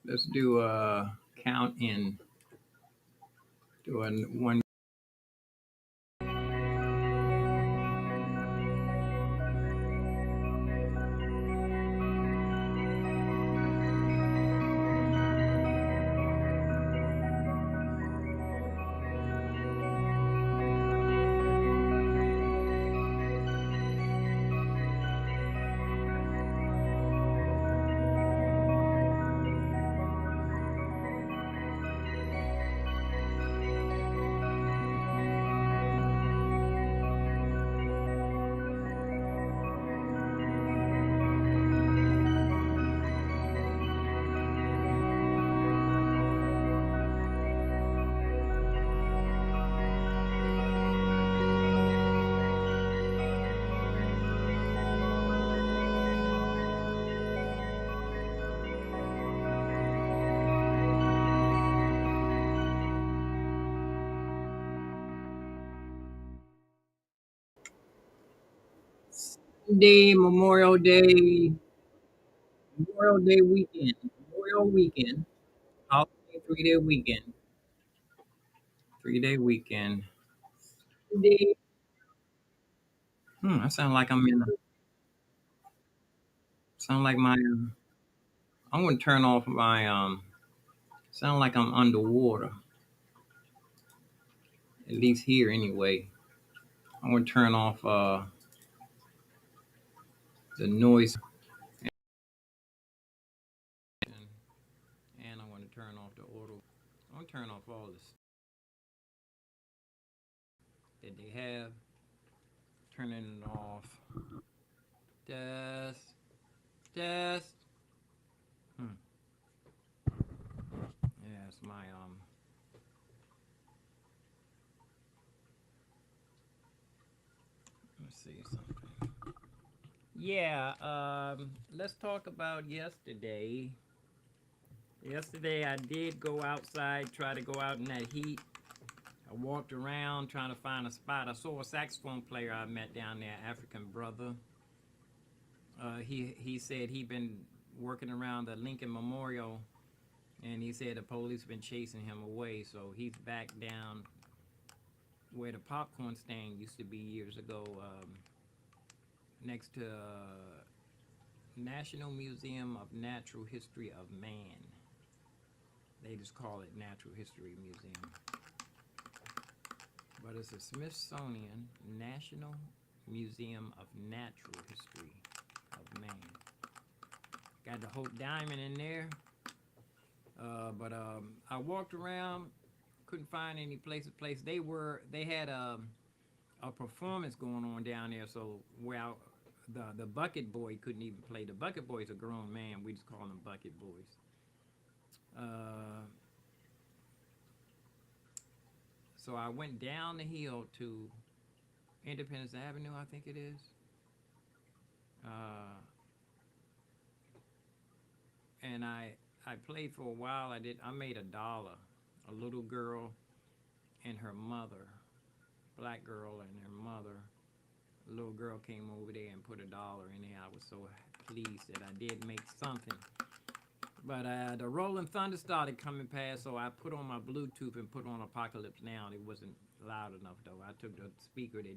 Let's do a count in. Do a one. Day, Memorial Day weekend, Memorial weekend, holiday 3 day weekend, 3 day weekend. Day. I sound like I'm in. Sound like my. I'm gonna turn off my. Sound like I'm underwater. At least here anyway. I'm gonna turn off the noise, and I'm gonna turn off the auto. I'm gonna turn off all this that they have. Turning it off. Test. Test. Hmm. Yeah, it's my Let's see something. Yeah. Let's talk about yesterday. Yesterday I did go outside, try to go out in that heat. I walked around trying to find a spot. I saw a saxophone player I met down there, African brother. He said he'd been working around the Lincoln Memorial, and he said the police been chasing him away. So he's back down where the popcorn stand used to be years ago, next to National Museum of Natural History of Man. They just call it Natural History Museum, but it's a Smithsonian National Museum of Natural History of Man. Got the Hope Diamond in there. But I walked around, couldn't find any place to place. They had a performance going on down there. So the Bucket Boy couldn't even play. The Bucket Boy's a grown man. We just call them Bucket Boys. So I went down the hill to Independence Avenue, I think it is. And I played for a while. I made $1. A little girl and her mother, black girl and her mother. A little girl came over there and put $1 in there. I was so pleased that I did make something. But the Rolling Thunder started coming past, so I put on my Bluetooth and put on Apocalypse Now. It wasn't loud enough though. I took the speaker that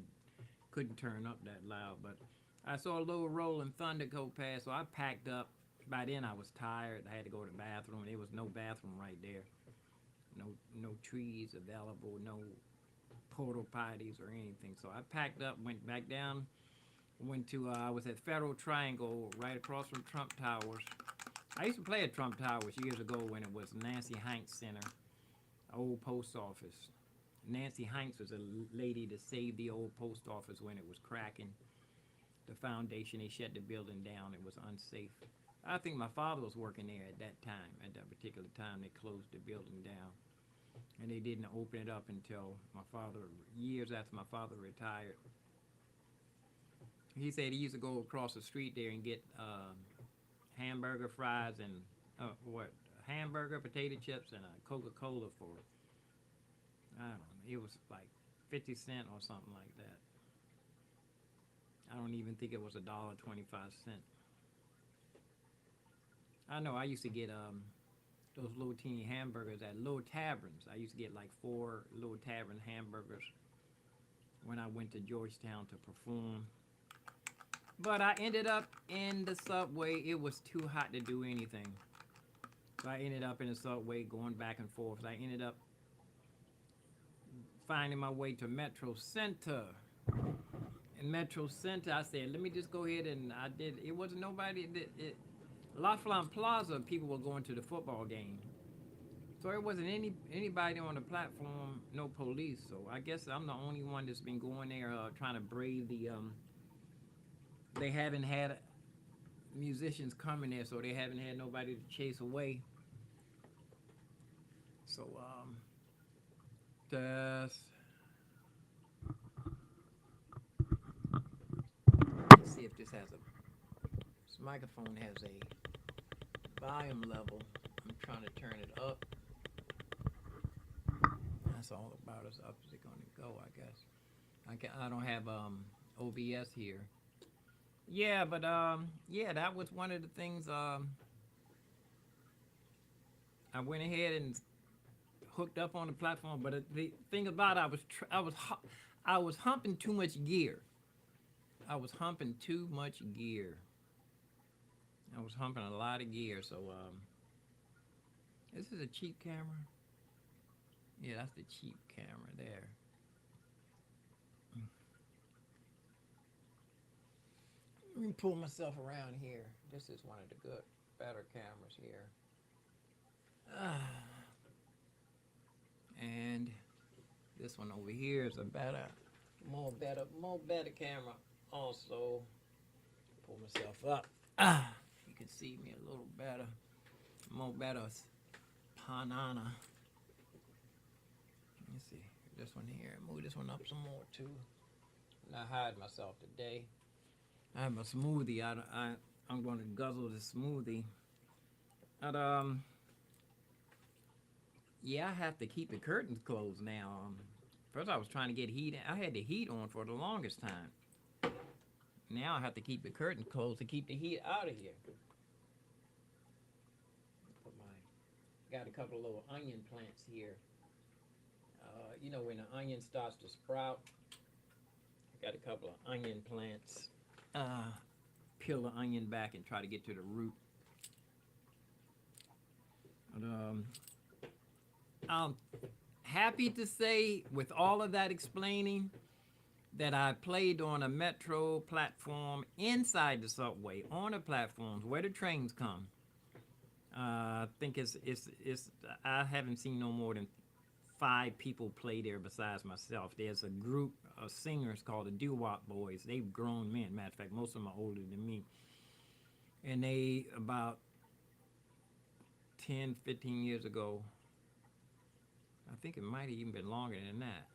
couldn't turn up that loud, but I saw a little Rolling Thunder go past, so I packed up. By then I was tired. I had to go to the bathroom. There was no bathroom right there. No trees available, no portal potties or anything. So I packed up, went back down, went to I was at Federal Triangle right across from Trump Towers. I used to play at Trump Towers years ago when it was Nancy Hanks Center, old post office. Nancy Hanks was a lady that saved the old post office when it was cracking. The foundation, they shut the building down. It was unsafe. I think my father was working there at that time. At that particular time, they closed the building down. And they didn't open it up until years after my father retired. He said he used to go across the street there and get hamburger fries and hamburger, potato chips, and a Coca-Cola for, I don't know, it was like 50 cents or something like that. I don't even think it was $1.25. I know I used to get those little teeny hamburgers at little taverns. I used to get like 4 little tavern hamburgers when I went to Georgetown to perform. But I ended up in the subway. It was too hot to do anything. So I ended up in the subway going back and forth. So I ended up finding my way to Metro Center. In Metro Center, I said, let me just go ahead, and I did. It wasn't nobody. La Flam Plaza, people were going to the football game. So it wasn't anybody on the platform, no police. So I guess I'm the only one that's been going there trying to brave the. They haven't had musicians coming there, so they haven't had nobody to chase away. So let's see if this microphone has a volume level. I'm trying to turn it up. That's all about as up as it's going to go, I guess. I don't have OBS here. Yeah, but yeah, that was one of the things. I went ahead and hooked up on the platform, but the thing about it, I was humping too much gear. I was humping too much gear. I was humping a lot of gear. So this is a cheap camera. Yeah, that's the cheap camera there. Let me pull myself around here. This is one of the better cameras here. And this one over here is a more better camera. Also, pull myself up. You can see me a little better. More better Panana. Let me see this one here. Move this one up some more too. Not hide myself today. I have a smoothie. I'm going to guzzle the smoothie. And yeah, I have to keep the curtains closed now. First I was trying to get heat. I had the heat on for the longest time. Now I have to keep the curtains closed to keep the heat out of here. Got a couple of little onion plants here. You know, when the onion starts to sprout, I got a couple of onion plants. Peel the onion back and try to get to the root. And, I'm happy to say, with all of that explaining, that I played on a metro platform inside the subway, on the platforms where the trains come. I think it's I haven't seen no more than 5 people play there besides myself. There's a group of singers called the Doo-Wop Boys. They've grown men. Matter of fact, most of them are older than me. And they, about 10, 15 years ago, I think it might have even been longer than that,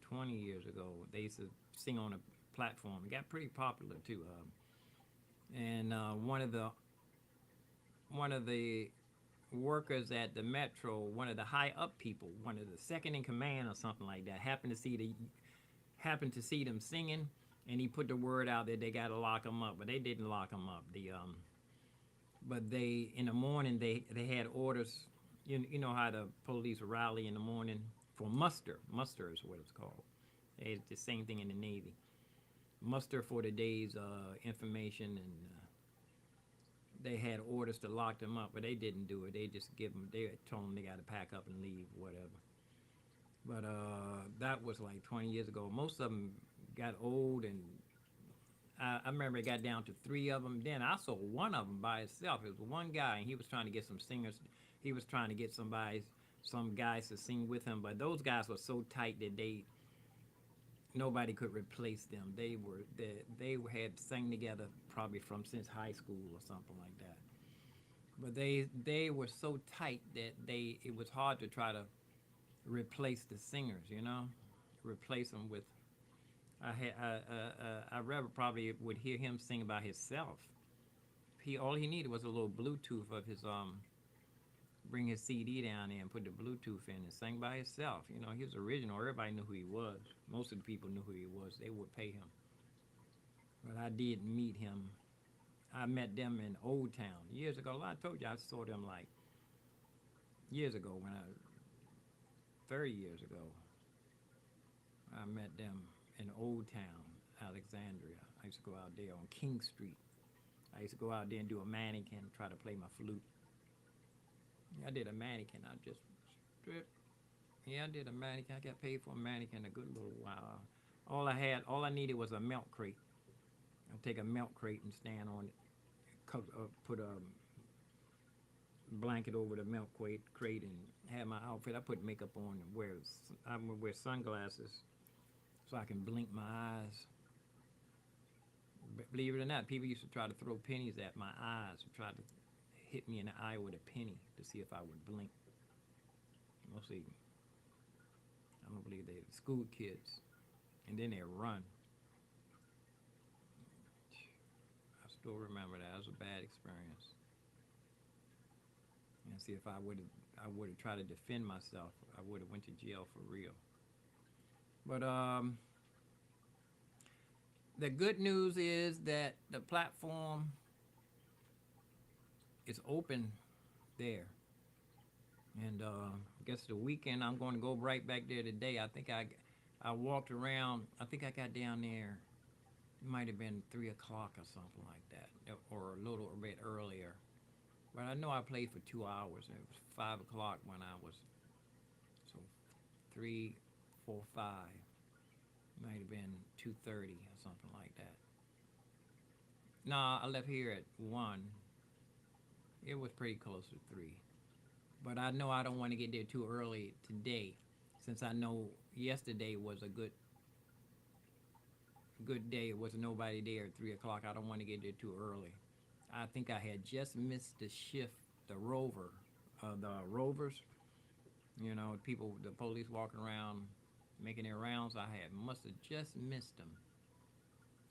20 years ago, they used to sing on a platform. It got pretty popular too. And one of the workers at the metro, one of the high up people, one of the second in command or something like that, happened to see them singing, and he put the word out that they got to lock them up, but they didn't lock them up. But they, in the morning, they had orders. You know how the police rally in the morning for muster. Muster is what it's called. It's the same thing in the Navy. Muster for the day's information, and they had orders to lock them up, but they didn't do it. They just they told them they got to pack up and leave, whatever. But that was like 20 years ago. Most of them got old, and I remember it got down to 3 of them. Then I saw one of them by itself. It was one guy, and he was trying to get some singers. He was trying to get some guys to sing with him, but those guys were so tight that nobody could replace them. They had sang together probably since high school or something like that. But they were so tight that it was hard to try to replace the singers, you know, replace them with. I rather probably would hear him sing by himself. All he needed was a little Bluetooth of his bring his CD down there and put the Bluetooth in and sang by himself. You know, he was original. Everybody knew who he was. Most of the people knew who he was. They would pay him. But I did meet him. I met them in Old Town years ago. I told you I saw them like years ago, 30 years ago, I met them in Old Town, Alexandria. I used to go out there on King Street. I used to go out there and do a mannequin, try to play my flute. I did a mannequin. I just stripped. Yeah, I did a mannequin. I got paid for a mannequin a good little while. All I needed was a milk crate. I'd take a milk crate and stand on it, put a blanket over the milk crate and have my outfit. I put makeup on and I would wear sunglasses so I can blink my eyes. Believe it or not, people used to try to throw pennies at my eyes, try to hit me in the eye with a penny to see if I would blink. We'll see. I don't believe they school kids, and then they run. I still remember that. It was a bad experience. And see if I would have tried to defend myself, I would have went to jail for real. But the good news is that the platform is open there. And I guess the weekend I'm going to go right back there today. I think I walked around. I think I got down there. It might have been 3 o'clock or something like that, or a little bit earlier. But I know I played for 2 hours. It was 5 o'clock when I was, so 3, 4, 5. Might have been 2:30 or something like that. Nah, I left here at 1. It was pretty close to 3. But I know I don't want to get there too early today, since I know yesterday was a good day. It was nobody there at 3 o'clock. I don't want to get there too early. I think I had just missed the shift, the rovers. You know, people, the police walking around making their rounds. Must have just missed them,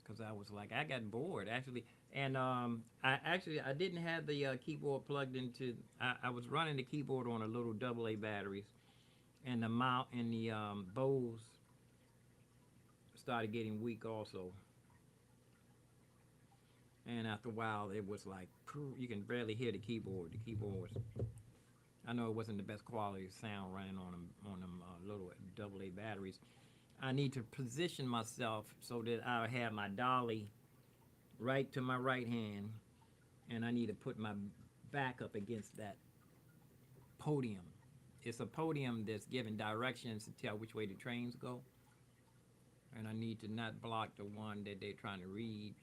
because I was like, I got bored actually. And I didn't have the keyboard plugged into. I was running the keyboard on a little AA batteries, and the bows started getting weak also. And after a while, it was like you can barely hear the keyboard. The keyboard was. I know it wasn't the best quality sound running on them little AA batteries. I need to position myself so that I have my dolly right to my right hand, and I need to put my back up against that podium. It's a podium that's giving directions to tell which way the trains go, and I need to not block the one that they're trying to read.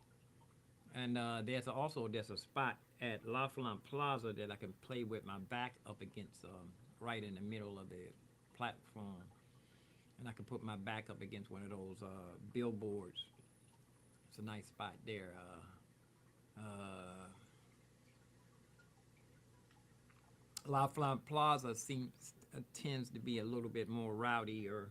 And there's a spot at La Flamme Plaza that I can play with my back up against, right in the middle of the platform, and I can put my back up against one of those billboards. It's a nice spot there. La Flamme Plaza tends to be a little bit more rowdy, or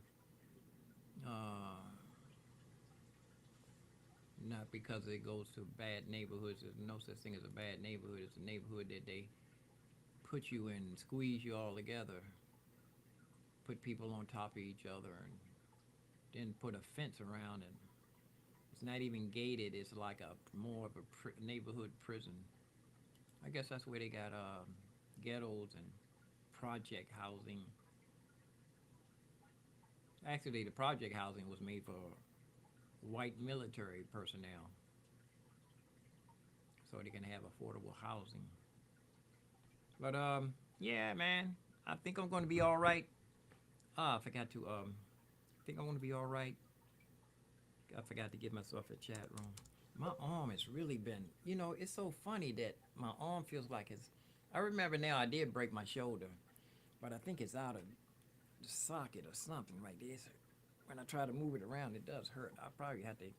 not because it goes to bad neighborhoods. There's no such thing as a bad neighborhood. It's a neighborhood that they put you in and squeeze you all together, put people on top of each other, and then put a fence around it. It's not even gated. It's like more of a neighborhood prison. I guess that's where they got ghettos and project housing. Actually, the project housing was made for white military personnel, so they can have affordable housing. But yeah, man, I think I'm going to be all right. I forgot to I think I'm going to be all right. I forgot to give myself a chat room. My arm has really been, it's so funny that my arm feels like it's. I remember now I did break my shoulder, but I think it's out of the socket or something right there. So when I try to move it around, it does hurt. I probably have to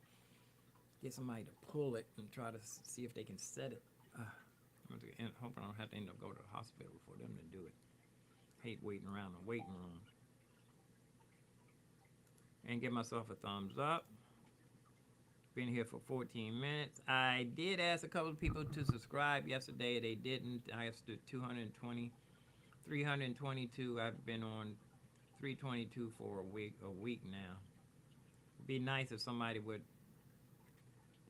get somebody to pull it and try to see if they can set it. I'm hoping I don't have to end up going to the hospital for them to do it. Hate waiting around the waiting room. And give myself a thumbs up. Been here for 14 minutes. I did ask a couple of people to subscribe yesterday. They didn't. I asked 220, 322. I've been on 322 for a week now. It'd be nice if somebody would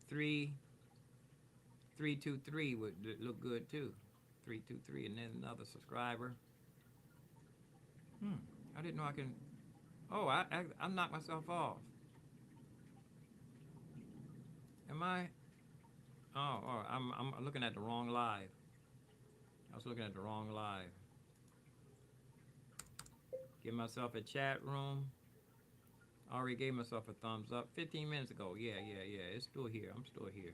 323 would look good too. 323, and then another subscriber. Hmm. I didn't know I can. Oh, I knocked myself off. Am I? Oh, I'm looking at the wrong live. I was looking at the wrong live. Give myself a chat room. I already gave myself a thumbs up 15 minutes ago. Yeah. It's still here. I'm still here.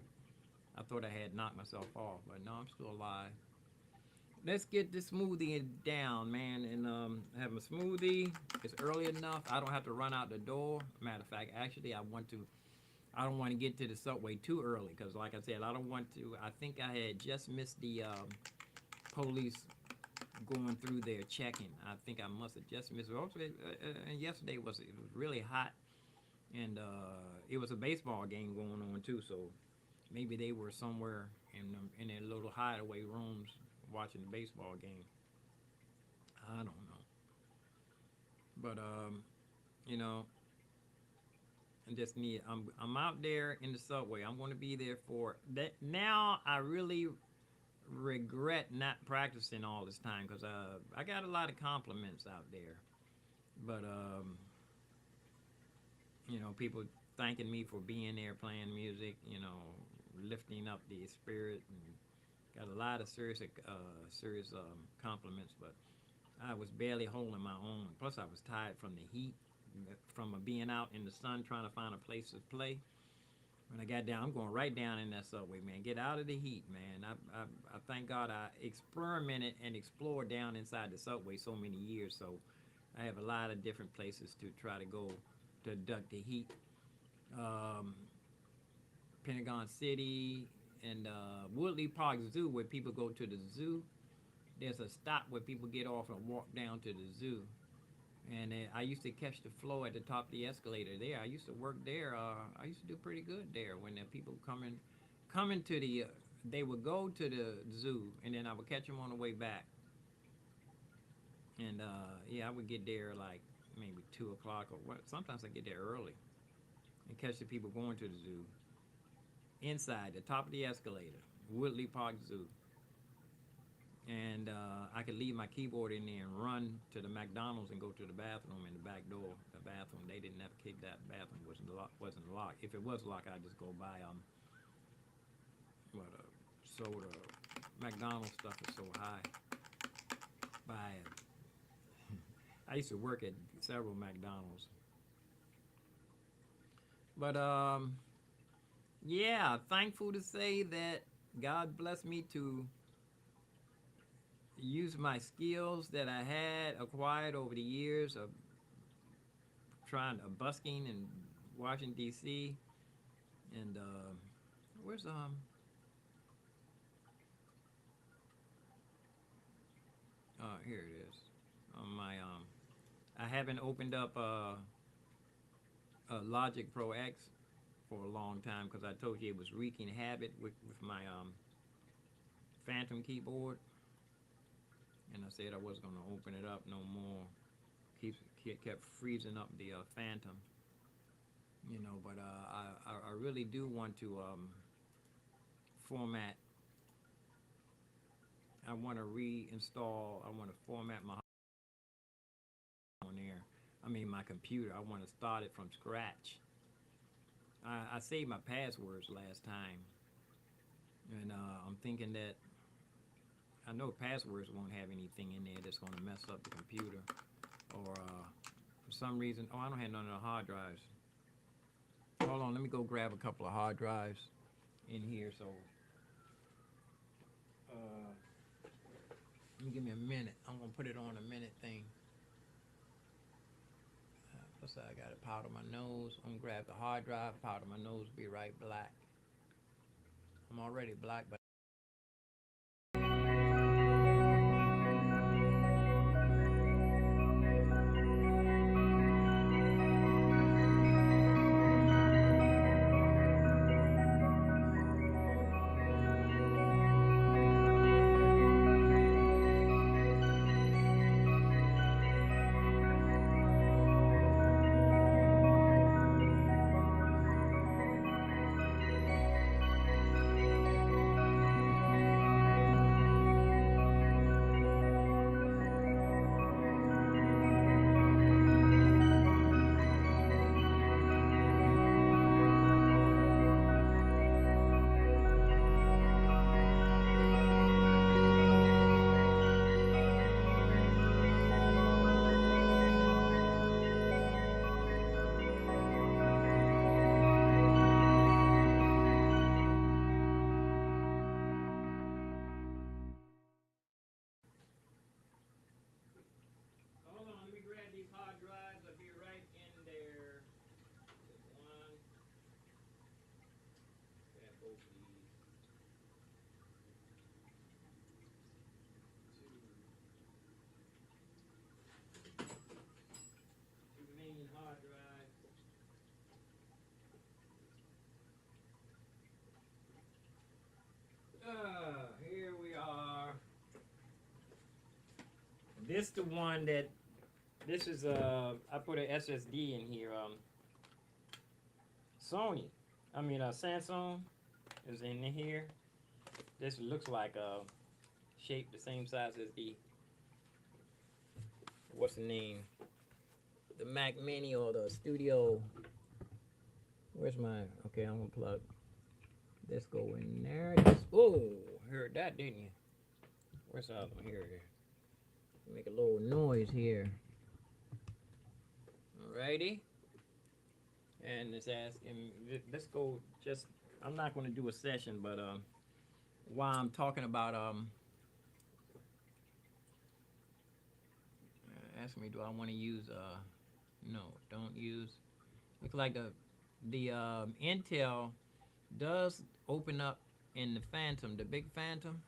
I thought I had knocked myself off, but no, I'm still alive. Let's get this smoothie down, man, and have a smoothie. It's early enough. I don't have to run out the door. Matter of fact, actually, I don't want to get to the subway too early because, like I said, I don't want to. I think I had just missed the police going through there checking. I think I must have just missed it. And yesterday it was really hot, and it was a baseball game going on too. So maybe they were somewhere in their little hideaway rooms watching the baseball game. I don't know, but you know, I just need. I'm out there in the subway. I'm going to be there for that. Now I really regret not practicing all this time because I got a lot of compliments out there, but people thanking me for being there playing music, lifting up the spirit, and got a lot of serious compliments, but I was barely holding my own. Plus, I was tired from the heat, from being out in the sun trying to find a place to play. When I got down, I'm going right down in that subway, man. Get out of the heat, man. I thank God I experimented and explored down inside the subway so many years, so I have a lot of different places to try to go to duck the heat. Um, Pentagon City and Woodley Park Zoo, where people go to the zoo. There's a stop where people get off and walk down to the zoo. And I used to catch the flow at the top of the escalator there. I used to work there. I used to do pretty good there when the people coming to the. They would go to the zoo, and then I would catch them on the way back. And yeah, I would get there like maybe 2 o'clock or what. Sometimes I get there early and catch the people going to the zoo inside the top of the escalator, Woodley Park Zoo. And I could leave my keyboard in there and run to the McDonald's and go to the bathroom in the back door. The bathroom, they didn't have a key. That bathroom wasn't locked. If it was locked, I'd just go buy what soda. McDonald's stuff is so high. Buy it. I used to work at several McDonald's, but yeah, thankful to say that God blessed me to use my skills that I had acquired over the years of trying busking in Washington D.C. and where's here it is on my I haven't opened up Logic Pro X for a long time because I told you it was wreaking havoc with my Phantom keyboard, and I said I wasn't going to open it up no more. Kept freezing up the Phantom, but I really do want to format. I want to reinstall. I want to format my on there. I mean my computer. I want to start it from scratch. I saved my passwords last time, and I'm thinking that I know passwords won't have anything in there that's going to mess up the computer, or for some reason. Oh, I don't have none of the hard drives. Hold on, let me go grab a couple of hard drives in here. So, let me give me a minute. I'm gonna put it on a minute thing. Plus, I got to powder my nose. I'm gonna grab the hard drive, powder my nose, be right black. I'm already black, but This the one that, this is I put an SSD in here. Sony, Samsung is in here. This looks like shape the same size as the, what's the name? The Mac Mini or the Studio. Where's my, okay, I'm gonna plug. This go in there. Oh, heard that, didn't you? Where's the other one? Here it is. Make a little noise here. Alrighty. And it's asking, let's go just, I'm not gonna do a session, but while I'm talking about ask me, do I want to use no, don't use. Looks like the Intel does open up in the Phantom, the big Phantom,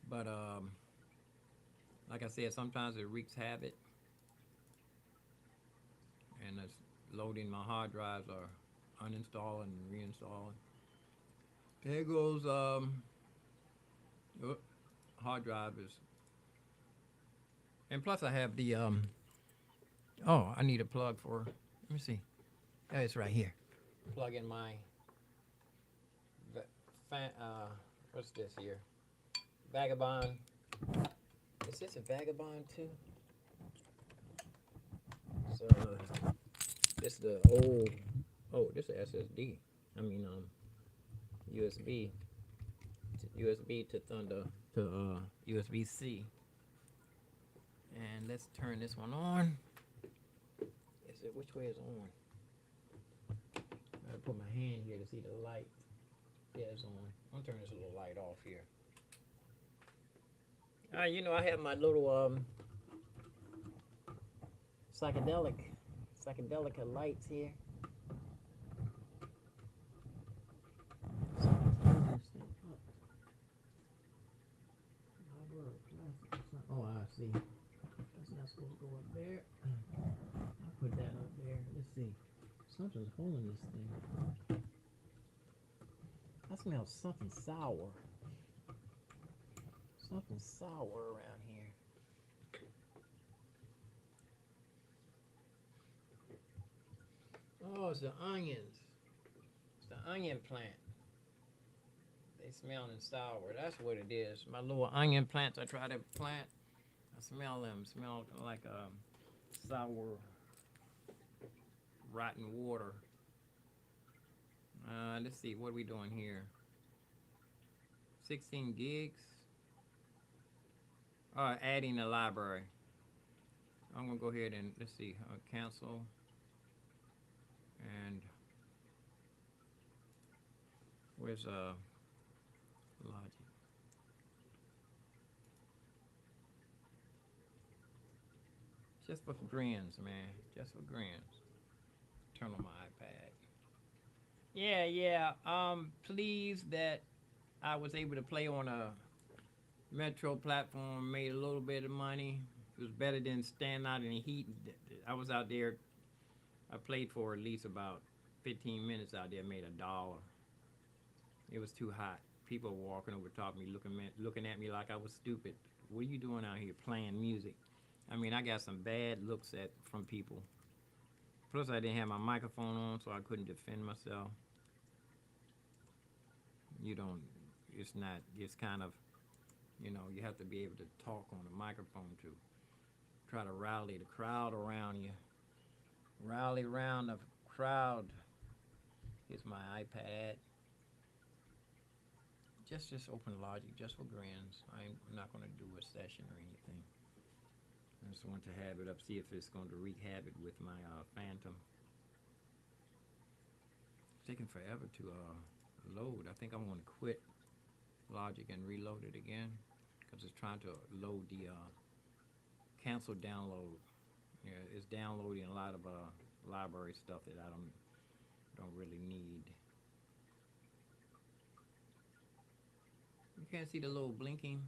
but like I said, sometimes it wreaks havoc, and it's loading my hard drives or uninstalling and reinstalling. There goes hard drive is, and plus I have the oh, I need a plug for, let me see. Oh, it's right here. Plug in my what's this here? Vagabond. Is this a Vagabond too? So this is the old, oh, this is SSD. USB to Thunder to USB-C. And let's turn this one on. Is it, which way is on? I gotta put my hand here to see the light. Yeah, it's on. I'm gonna turn this little light off here. I have my little psychedelic lights here. Oh, I see. That's not supposed to go up there. I'll put that up there. Let's see. Something's holding this thing. I smell something sour. Something sour around here. Oh, it's the onions. It's the onion plant. They smelling sour. That's what it is. My little onion plants I try to plant. I smell them. Smell like sour, rotten water. Let's see. What are we doing here? 16 gigs. Adding a library. I'm gonna go ahead and let's see. Cancel. And where's Logic? Just for grins, man. Just for grins. Turn on my iPad. Yeah. Pleased that I was able to play on a Metro platform, made a little bit of money. It was better than standing out in the heat. I was out there, I played for at least about 15 minutes out there, made $1. It was too hot. People were walking over top of me, looking at me like I was stupid. What are you doing out here playing music? I got some bad looks from people. Plus, I didn't have my microphone on, so I couldn't defend myself. It's kind of, you have to be able to talk on the microphone to try to rally the crowd around you. Rally around the crowd. Here's my iPad. Just open Logic, just for grins. I'm not going to do a session or anything. I just want to have it up, see if it's going to wreak havoc with my Phantom. It's taking forever to load. I think I'm going to quit Logic and reload it again because it's trying to load the cancel download. Yeah, it's downloading a lot of library stuff that I don't really need. You can't see the little blinking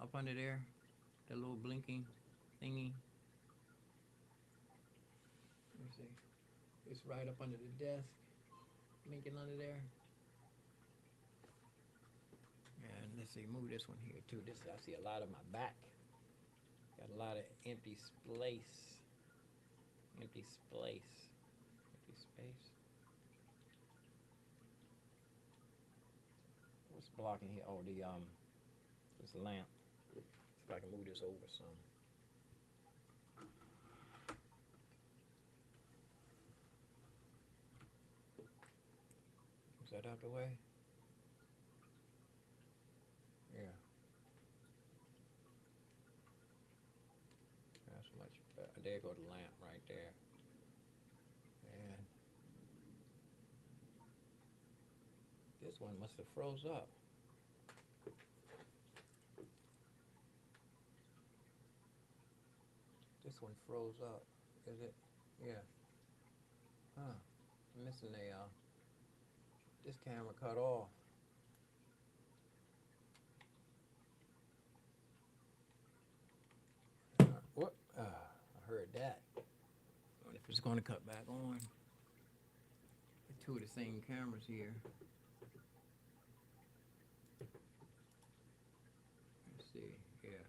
up under there? The little blinking thingy. Let me see. It's right up under the desk. Blinking under there. And let's see, move this one here too. I see a lot of my back. Got a lot of empty space. Empty space. Empty space. What's blocking here? Oh, this lamp. See if I can move this over some. Is that out the way? Yeah. That's much better. There go the lamp right there. And this one must have froze up. This one froze up. Is it? Yeah. Huh. I'm missing this camera cut off. What? I heard that. I wonder if it's going to cut back on. Two of the same cameras here. Let's see. Yeah.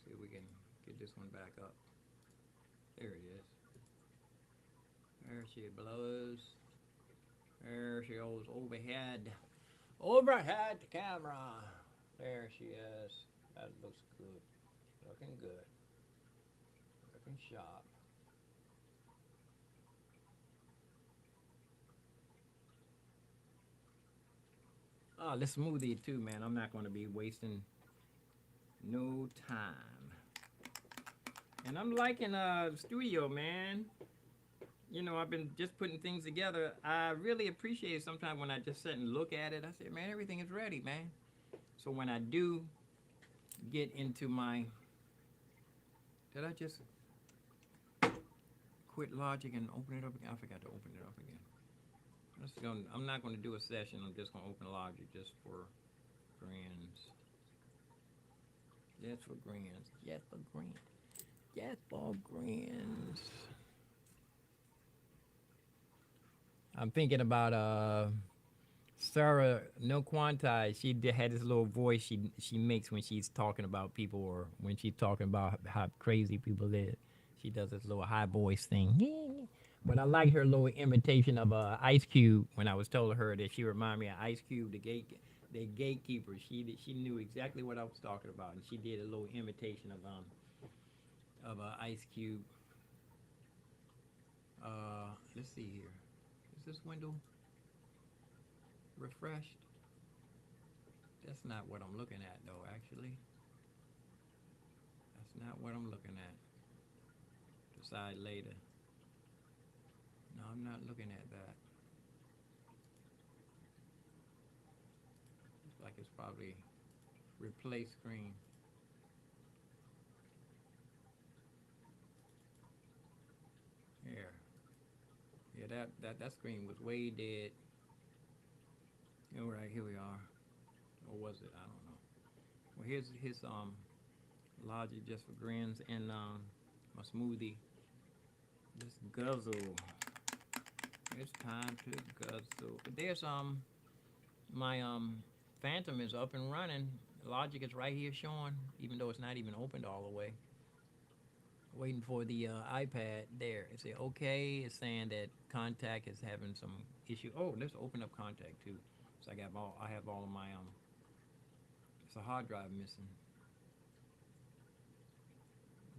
See if we can get this one back up. There it is. There she blows. There she goes overhead. Overhead camera. There she is. That looks good. Looking good. Looking sharp. Oh, this smoothie too, man. I'm not going to be wasting no time. And I'm liking the studio, man. You know, I've been just putting things together. I really appreciate it sometimes when I just sit and look at it. I say, man, everything is ready, man. So when I do get into my... Did I just quit Logic and open it up again? I forgot to open it up again. I'm not going to do a session. I'm just going to open Logic just for grins. Just for grins. Just for grins. Just for grins. I'm thinking about Sarah No Quantize. She had this little voice she makes when she's talking about people or when she's talking about how crazy people live. She does this little high voice thing. But I like her little imitation of Ice Cube when I was telling her that she reminded me of Ice Cube, the gatekeeper. She knew exactly what I was talking about, and she did a little imitation of Ice Cube. Let's see here. Is this window refreshed? That's not what I'm looking at, though, actually. That's not what I'm looking at. Decide later. No, I'm not looking at that. Looks like it's probably replace screen. Here. Yeah, that screen was way dead. All right, here we are. Or was it? I don't know. Well, here's his Logic just for grins and my smoothie. Just guzzle. It's time to guzzle. But there's my Phantom is up and running. Logic is right here showing, even though it's not even opened all the way. Waiting for the iPad. There, it's saying okay. It's saying that Contact is having some issue. Oh, let's open up Contact too. So I have all of my it's a hard drive missing.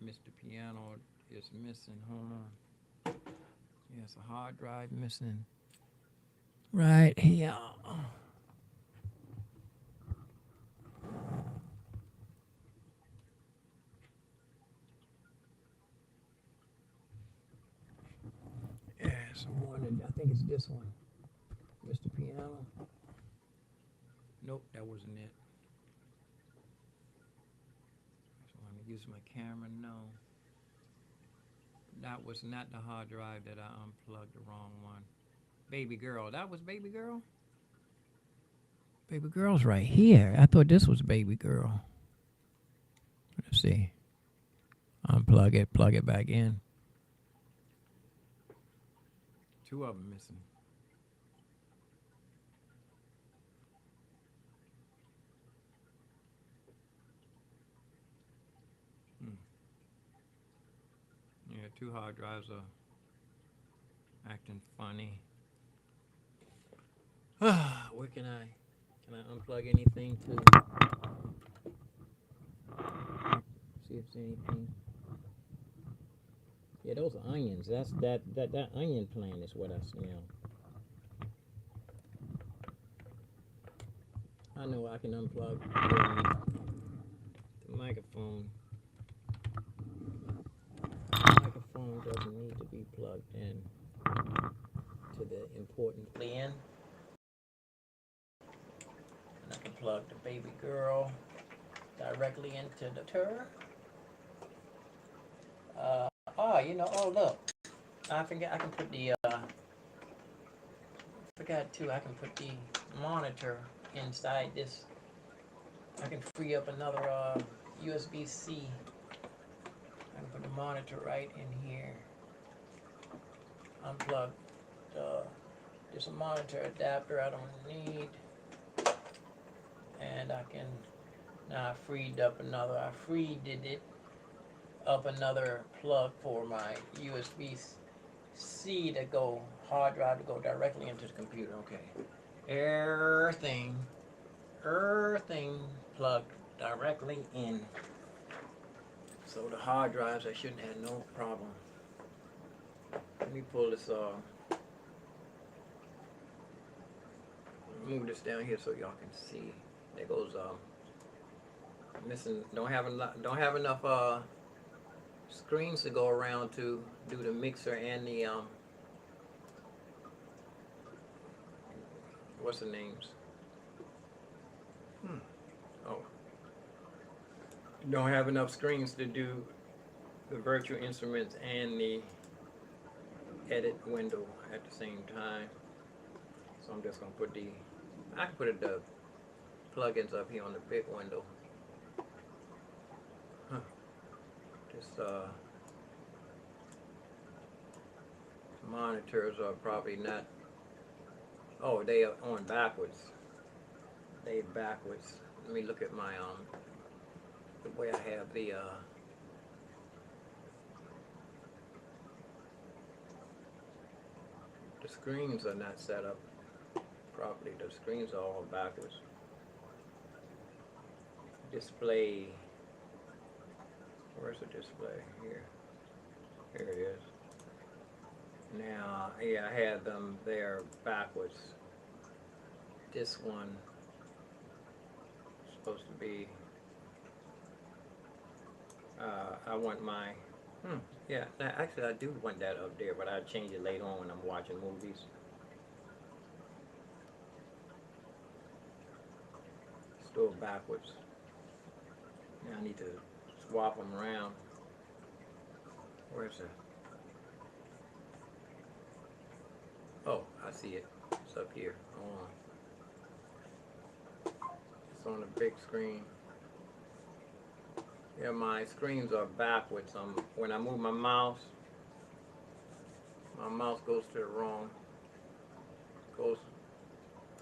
Mr. Piano is missing. Hold on. Yeah, it's a hard drive missing. Right here. Yeah, someone. I think it's this one. Mr. Piano. Nope, that wasn't it. So let me use my camera. No. That was not the hard drive that I unplugged, the wrong one. Baby Girl. That was Baby Girl? Baby Girl's right here. I thought this was Baby Girl. Let's see. Unplug it, plug it back in. Two of them missing. two hard drives are acting funny. Where can I unplug anything to see if there's anything? Yeah, those are onions. That's that onion plant is what I smell. I know I can unplug the microphone. The microphone doesn't need to be plugged in to the important in. And I can plug the baby girl directly into the turret. Oh look, I forgot I can put the forgot too. I can put the monitor inside this. I can free up another USB-C. I can put the monitor right in here. Unplug this monitor adapter I don't need, and I can now I freed up another. I freed it up another plug for my USB-C to go hard drive to go directly into the computer. Okay, everything plugged directly in. So the hard drives, I shouldn't have no problem. Let me pull this move this down here so y'all can see. There goes missing. Don't have enough screens to go around to do the mixer and the what's the names? Oh, don't have enough screens to do the virtual instruments and the edit window at the same time. So I'm just gonna put I can put the plugins up here on the big window. This monitors are probably not. Oh, they are on backwards. They backwards. Let me look at my the way I have the screens are not set up properly. The screens are all backwards. Display. Where's the display? Here. Here it is. Now, yeah, I had them there backwards. This one is supposed to be. I want my. Yeah, actually, I do want that up there, but I'll change it later on when I'm watching movies. Still backwards. Now I need to swap them around. Where's it? Oh, I see it. It's up here. Hold on. It's on the big screen. Yeah, my screens are backwards. When I move my mouse goes to the wrong. Goes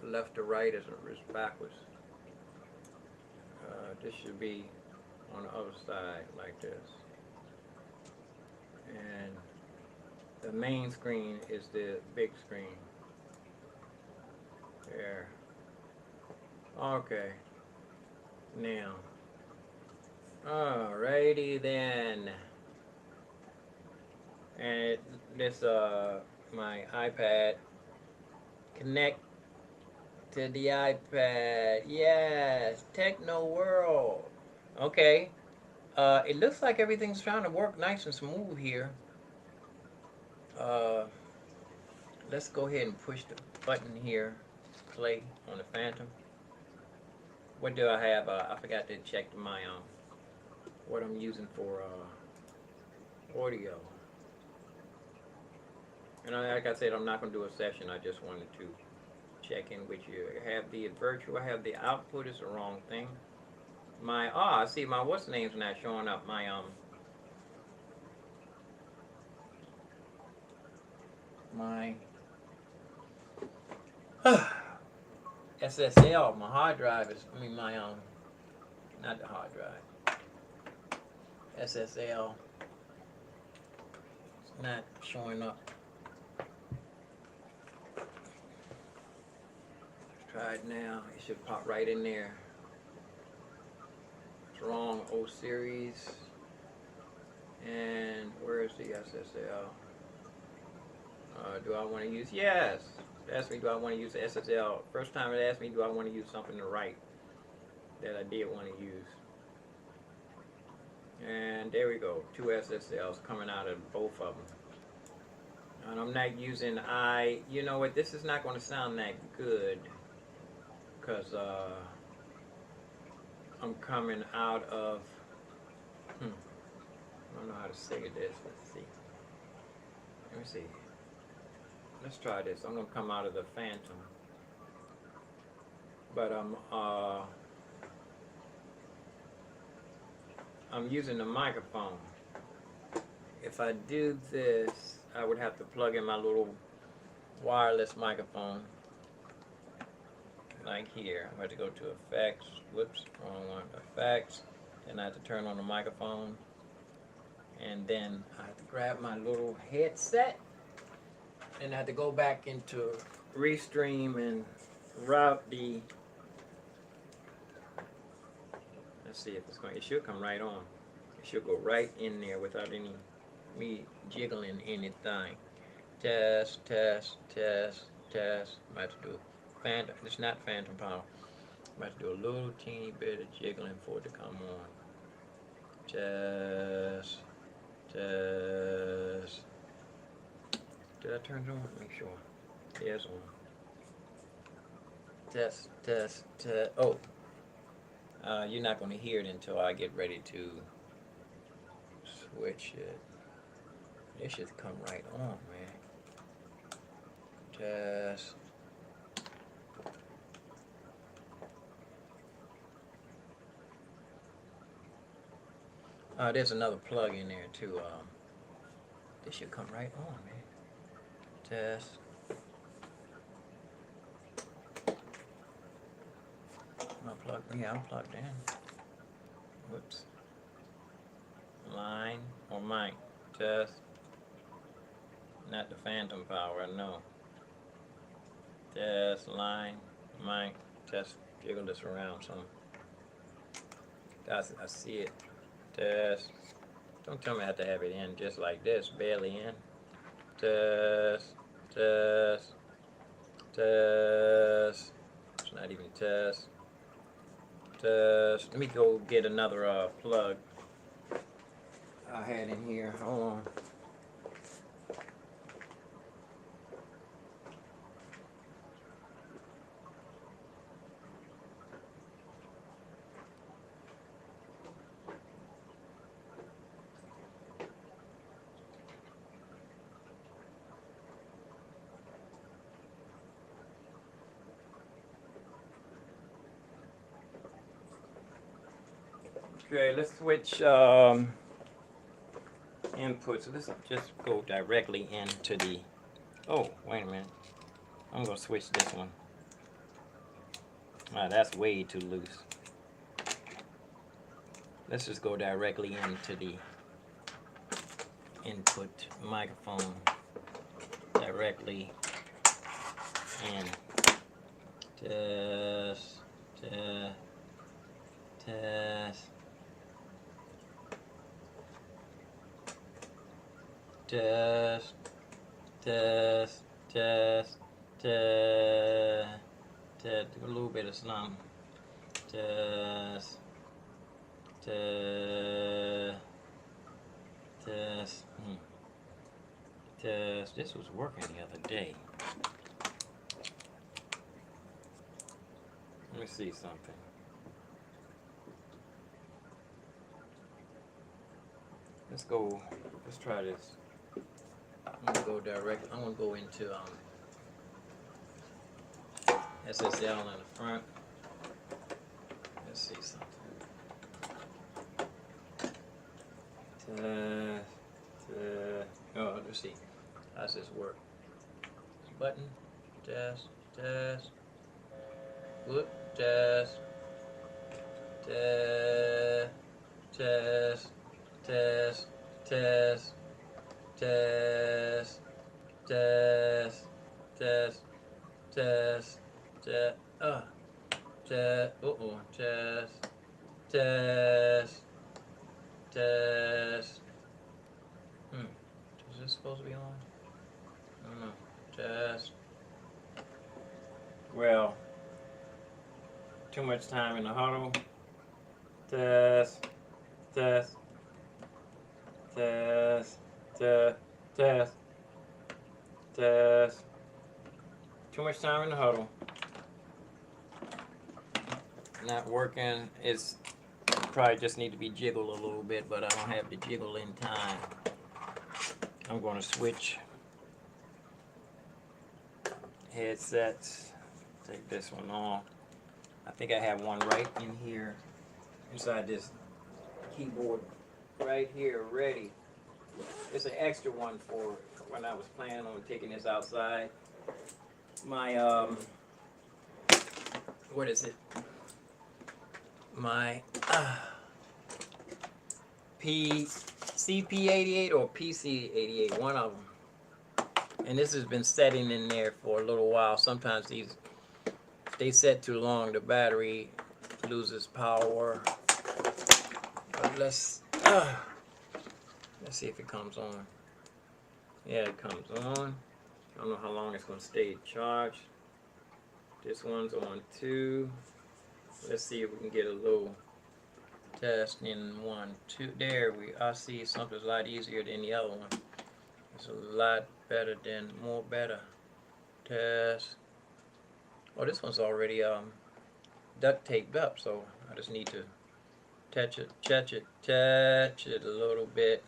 left to right as it's backwards. This should be on the other side like this. And the main screen is the big screen. There. Okay. Now. Alrighty then. And this my iPad. Connect to the iPad. Yes, Techno World. Okay. It looks like everything's trying to work nice and smooth here. Let's go ahead and push the button here. Play on the Phantom. What do I have? I forgot to check my what I'm using for audio. And like I said, I'm not going to do a session. I just wanted to check in with you. I have the virtual. I have the output is the wrong thing. I see my what's name's not showing up. My SSL, my hard drive is, not the hard drive. SSL not showing up. Let's try it now. It should pop right in there. It's wrong. O series. And where is the SSL? Do I want to use? Yes. It asked me, do I want to use the SSL? First time it asked me, do I want to use something to write that I did want to use. And there we go. 2 SSLs coming out of both of them. And I'm not using you know what, this is not going to sound that good because I'm coming out of, I don't know how to say this. Let's see. Let me see. Let's try this. I'm going to come out of the Phantom. But I'm using the microphone. If I do this, I would have to plug in my little wireless microphone, like here. I'm going to go to Effects. Whoops, wrong one. Effects. Then I have to turn on the microphone. And then I have to grab my little headset. And I have to go back into Restream and route the. Let's see if it's going. It should come right on. It should go right in there without me jiggling anything. Test, test, test, test. I'm about to do Phantom. It's not Phantom Power. I'm about to do a little teeny bit of jiggling for it to come on. Test, test. Did I turn it on? Make sure. Yeah, it's on. Test, test, test. Oh. You're not going to hear it until I get ready to switch it. It should come right on, man. Test. There's another plug in there too. This should come right on, man. Test. I'm plugged in. Whoops. Line or mic. Test. Not the Phantom Power, no. Test, line, mic, test, jiggle this around some. I see it. Test. Don't tell me I have to have it in just like this, barely in. Test, test, test. It's not even test. Test. Let me go get another plug I had in here. Hold on. Okay, let's switch input. So let's just go directly into the. Oh, wait a minute. I'm gonna switch this one. That's way too loose. Let's just go directly into the input microphone. Directly in. Test, test, test. Test, test, test, test, test, a little bit of slump. Test, test, test, test. This was working the other day. Let me see something. Let's go, let's try this. I'm gonna go direct. I'm gonna go into SSL in the front. Let's see something. Oh, let's see. How's this work? Button. Test. Test. Whoop. Test. Test. Test. Test. Test. test, test, test, test, test, test, test, test, test. Is this supposed to be on? I don't know. Test. Well, too much time in the huddle. Test, test, test, test, test, test. Too much time in the huddle. Not working. It's probably just need to be jiggled a little bit, but I don't have the jiggle in time. I'm going to switch headsets. Take this one off. I think I have one right in here, inside this keyboard, right here, ready. It's an extra one for when I was planning on taking this outside. My what is it? My CP88 or PC88, one of them. And this has been setting in there for a little while. Sometimes these, if they set too long, the battery loses power. But let's see if it comes on. Yeah, it comes on. I don't know how long it's going to stay charged. This one's on 2. Let's see if we can get a little test in 1, 2. There I see something's a lot easier than the other one. It's a lot better than, more better. Test. Oh, this one's already duct taped up, so I just need to touch it a little bit.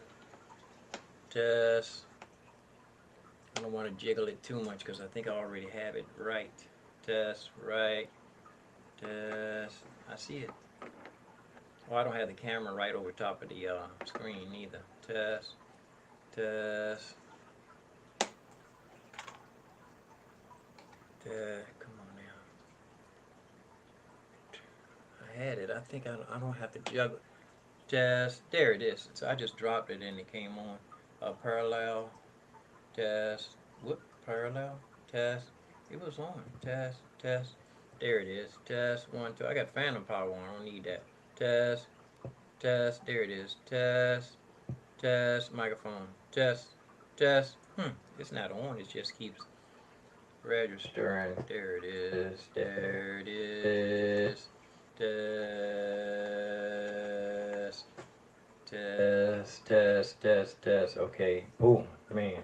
Test. I don't want to jiggle it too much because I think I already have it right. Test, right. Test. I see it. Oh, I don't have the camera right over top of the screen either. Test. Test. Come on now. I had it. I think I don't have to juggle. Test. There it is. So I just dropped it and it came on. Parallel. Test. Whoop. Parallel. Test. It was on. Test. Test. There it is. Test. 1, 2. I got phantom power on. I don't need that. Test. Test. There it is. Test. Test. Microphone. Test. Test. It's not on. It just keeps registering. There it is. There it is. Test. Test. Test. Test. Okay. Boom. Man.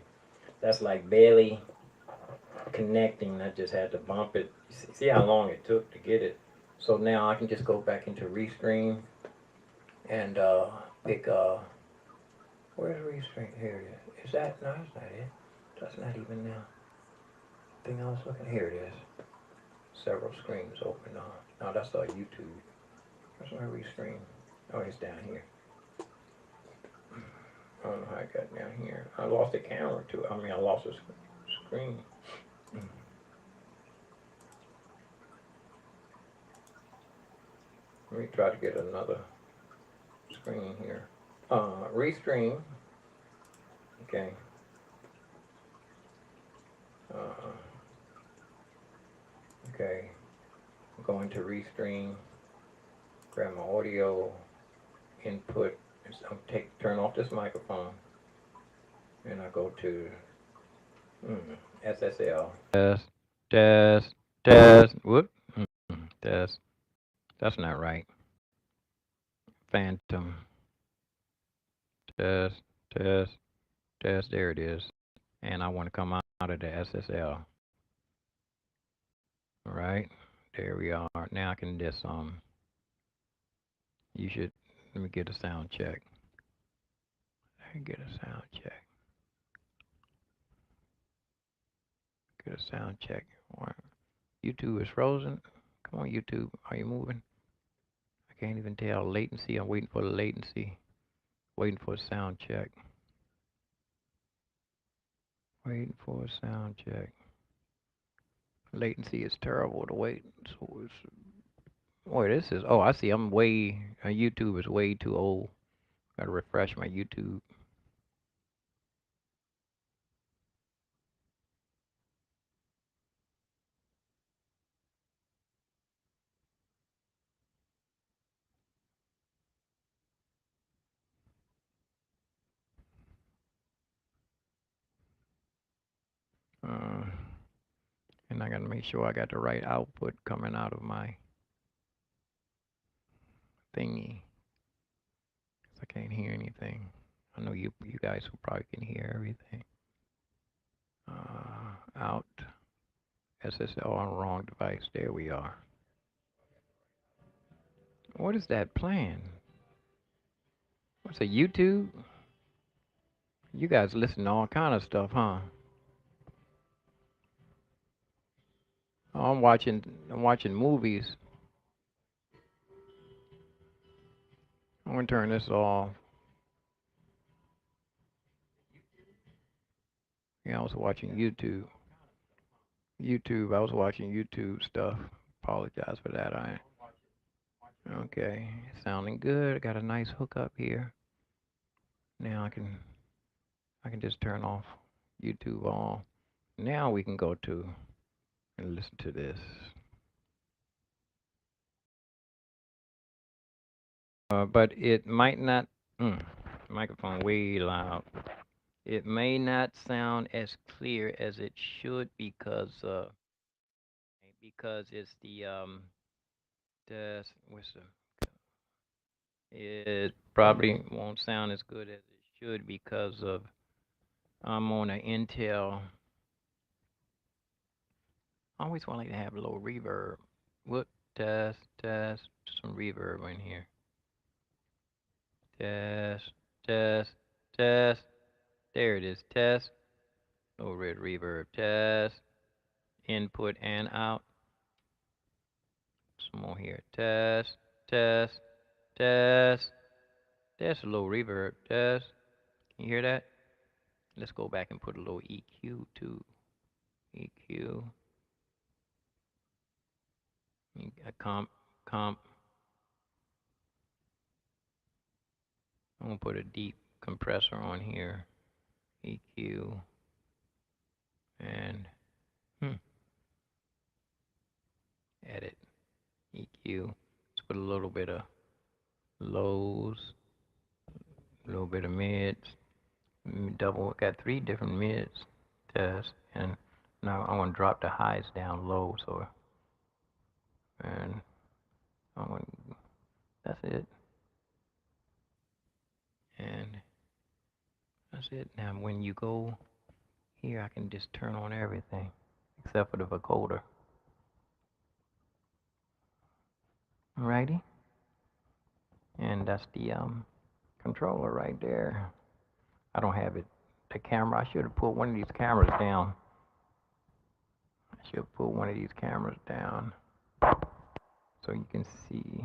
That's like barely connecting. I just had to bump it. See how long it took to get it. So now I can just go back into Restream and pick where's Restream? Here it is. Is that? No, that's not it. That's not even now. Thing I was looking. Here it is. Several screens open on. No, that's YouTube. Where's my Restream? Oh, it's down here. I don't know how I got down here. I lost the camera too. I mean, I lost the screen. Let me try to get another screen here. Restream. Okay. Okay. I'm going to Restream. Grab my audio input. Turn off this microphone. And I go to SSL. Test. Test. Test. Whoop. Test. That's not right. Phantom. Test. Test. Test. There it is. And I want to come out of the SSL. All right. There we are. Now I can just you should, let me get a sound check. Get a sound check. Get a sound check. YouTube is frozen. Come on, YouTube. Are you moving? I can't even tell. Latency. I'm waiting for the latency. Waiting for a sound check. Waiting for a sound check. Latency is terrible to wait. So it's, boy, this is. Oh, I see. I'm way. YouTube is way too old. Gotta refresh my YouTube. And I got to make sure I got the right output coming out of my thingy. 'Cause I can't hear anything. I know you guys who probably can hear everything. Out. SSL on wrong device. There we are. What is that playing? What's a YouTube? You guys listen to all kind of stuff, huh? Oh, I'm watching movies. I'm gonna turn this off. Yeah, I was watching YouTube. I was watching YouTube stuff. Apologize for that. Okay, sounding good. I got a nice hookup here. Now I can just turn off YouTube all. Now we can go to and listen to this. But it might not. Microphone way loud. It may not sound as clear as it should because it's the what's the it probably won't sound as good as it should because of I'm on an Intel. I always want to have a little reverb. What test some reverb in here. Test test. There it is. Test. Little red reverb. Test. Input and out. Some more here. Test. There's a little reverb. Test. Can you hear that? Let's go back and put a little EQ too. EQ. A comp. I'm gonna put a deep compressor on here. EQ. And edit. EQ. Let's put a little bit of lows. A little bit of mids. Double. Got 3 different mids. Test. And now I want to drop the highs down low. So. And that's it. And that's it. Now when you go here, I can just turn on everything except for the vocoder. Alrighty. And that's the controller right there. I don't have it. The camera, I should have put one of these cameras down. So you can see.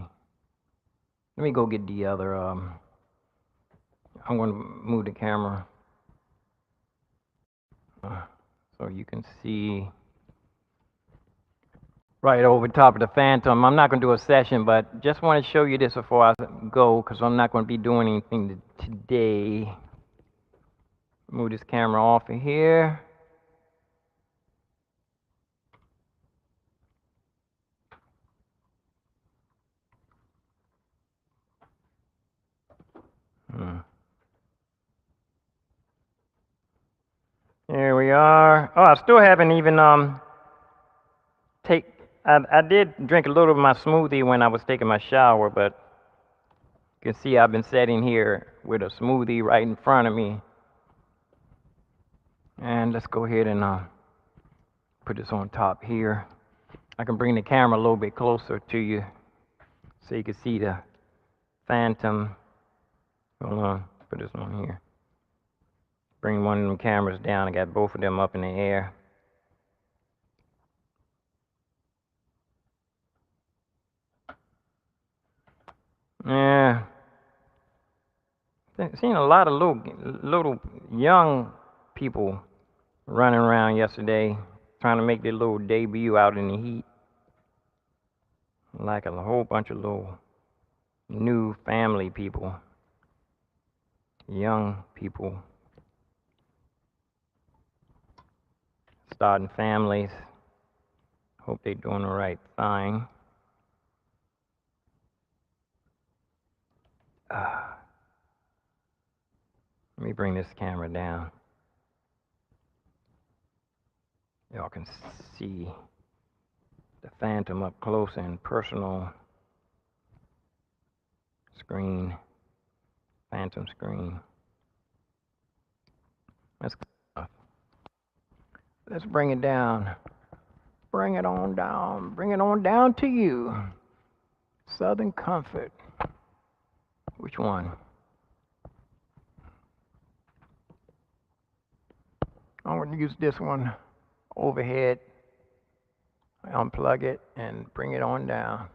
Let me go get the other I'm going to move the camera so you can see right over top of the Phantom. I'm not going to do a session, but just want to show you this before I go because I'm not going to be doing anything today. Move this camera off of here. Here we are. Oh, I still haven't even I did drink a little of my smoothie when I was taking my shower, but you can see I've been sitting here with a smoothie right in front of me. And let's go ahead and put this on top here. I can bring the camera a little bit closer to you so you can see the Phantom. Hold on, put this on here. Bring one of them cameras down. I got both of them up in the air. Yeah. Seen a lot of little young people running around yesterday trying to make their little debut out in the heat. Like a whole bunch of little new family people, young people starting families. Hope they're doing the right thing. Let me bring this camera down. Y'all can see the phantom up close and personal. Screen, phantom screen. That's good enough. Let's bring it down. Bring it on down. Bring it on down to you. Southern Comfort. Which one? I'm going to use this one. Overhead. Unplug it and bring it on down.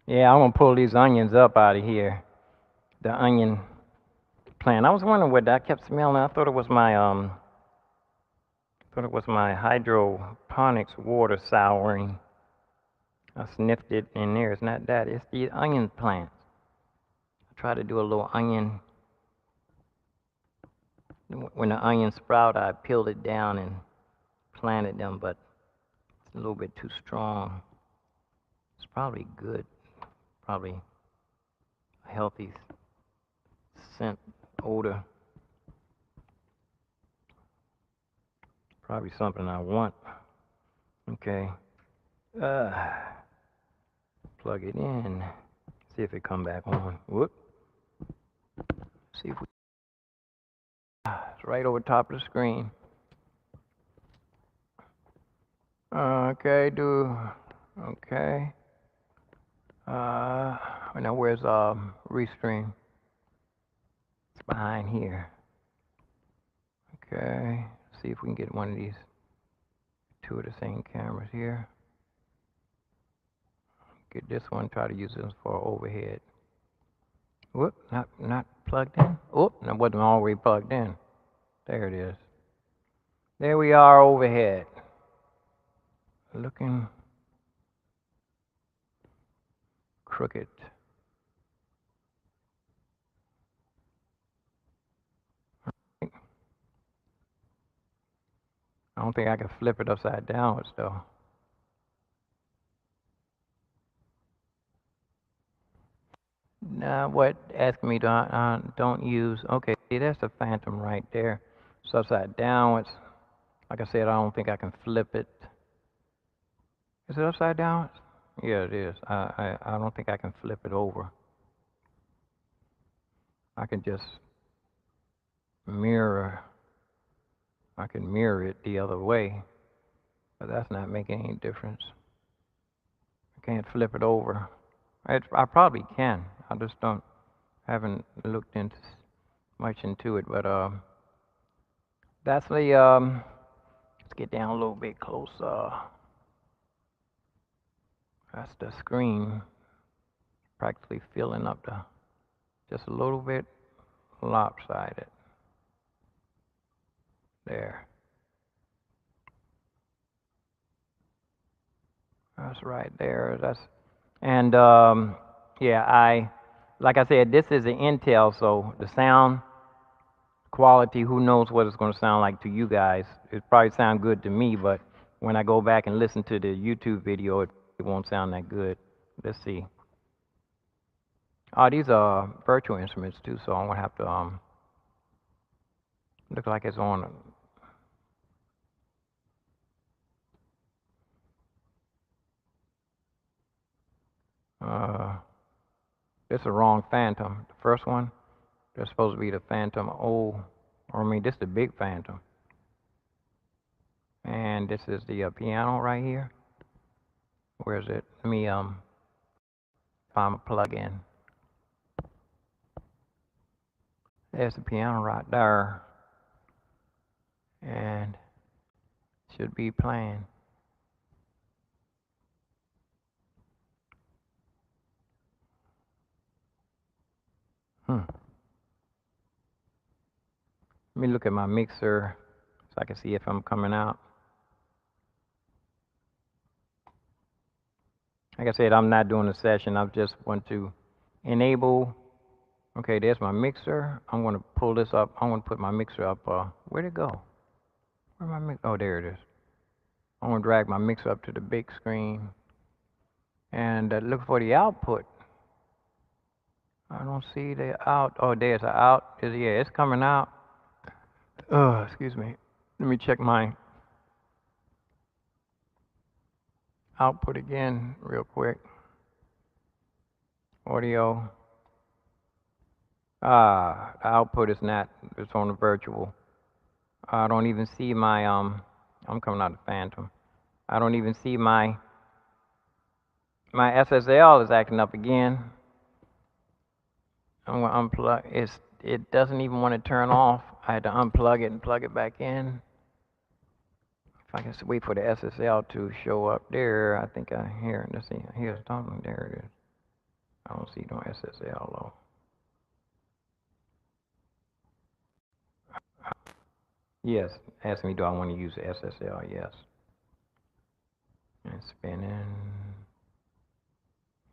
Yeah, I'm gonna pull these onions up out of here. The onion plant. I was wondering what that kept smelling. I thought it was my hydroponics water souring. I sniffed it in there. It's not that. It's the onion plants. I tried to do a little onion. When the onion sprout, I peeled it down and planted them, but it's a little bit too strong. It's probably good. Probably a healthy scent, odor. Probably something I want. Okay. Plug it in. See if it come back on. Whoop. See if we. It's right over top of the screen. Okay. Okay. Now where's restream? It's behind here. Okay. See if we can get one of these. Two of the same cameras here. Get this one. Try to use this for overhead. Whoop, not plugged in. Oop, that wasn't already plugged in. There it is. There we are overhead. Looking crooked. I don't think I can flip it upside downwards though. Now what? Ask me don't use. Okay, see that's the phantom right there. It's upside downwards. Like I said, I don't think I can flip it. Is it upside down? Yeah, it is. I don't think I can flip it over. I can just mirror. I can mirror it the other way, but that's not making any difference. I can't flip it over. I probably can. I just haven't looked into much into it, but that's the let's get down a little bit closer. That's the screen practically filling up just a little bit lopsided. There. That's right there. And yeah, like I said, this is an Intel, so the sound quality, who knows what it's going to sound like to you guys. It probably sound good to me, but when I go back and listen to the YouTube video, it won't sound that good. Let's see. Oh, these are virtual instruments too, so I'm gonna have to look like it's on. This is the wrong Phantom. The first one, they're supposed to be the Phantom O, or I mean, this is the big Phantom. And this is the piano right here. Where is it? Let me find a plug-in. There's the piano right there, and should be playing. Let me look at my mixer so I can see if I'm coming out. Like I said, I'm not doing a session. I just want to enable. Okay, there's my mixer. I'm going to pull this up. I'm going to put my mixer up. Where'd it go? Where'd my mixer? Oh, there it is. I'm gonna drag my mixer up to the big screen and look for the output. I don't see the out. Oh, there's the out. Yeah, it's coming out. Excuse me. Let me check my output again real quick. Audio. The output is not. It's on the virtual. I don't even see my I'm coming out of Phantom. I don't even see my SSL is acting up again. I'm gonna unplug. It doesn't even want to turn off. I had to unplug it and plug it back in. If I can wait for the SSL to show up there, I think I hear. Let's see. Here's something. There it is. I don't see no SSL though. Yes. Ask me, do I want to use the SSL? Yes. And spinning.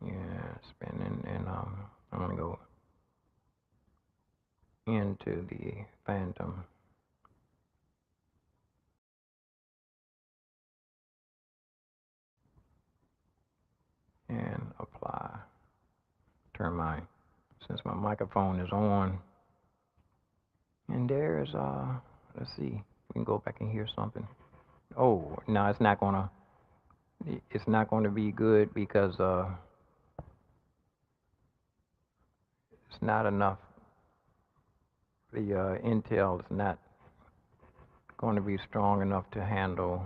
Yeah, spinning, and I'm gonna go into the Phantom. And apply. Turn since my microphone is on. And there's, let's see, we can go back and hear something. Oh, no, it's not gonna be good because, it's not enough. The, Intel is not going to be strong enough to handle.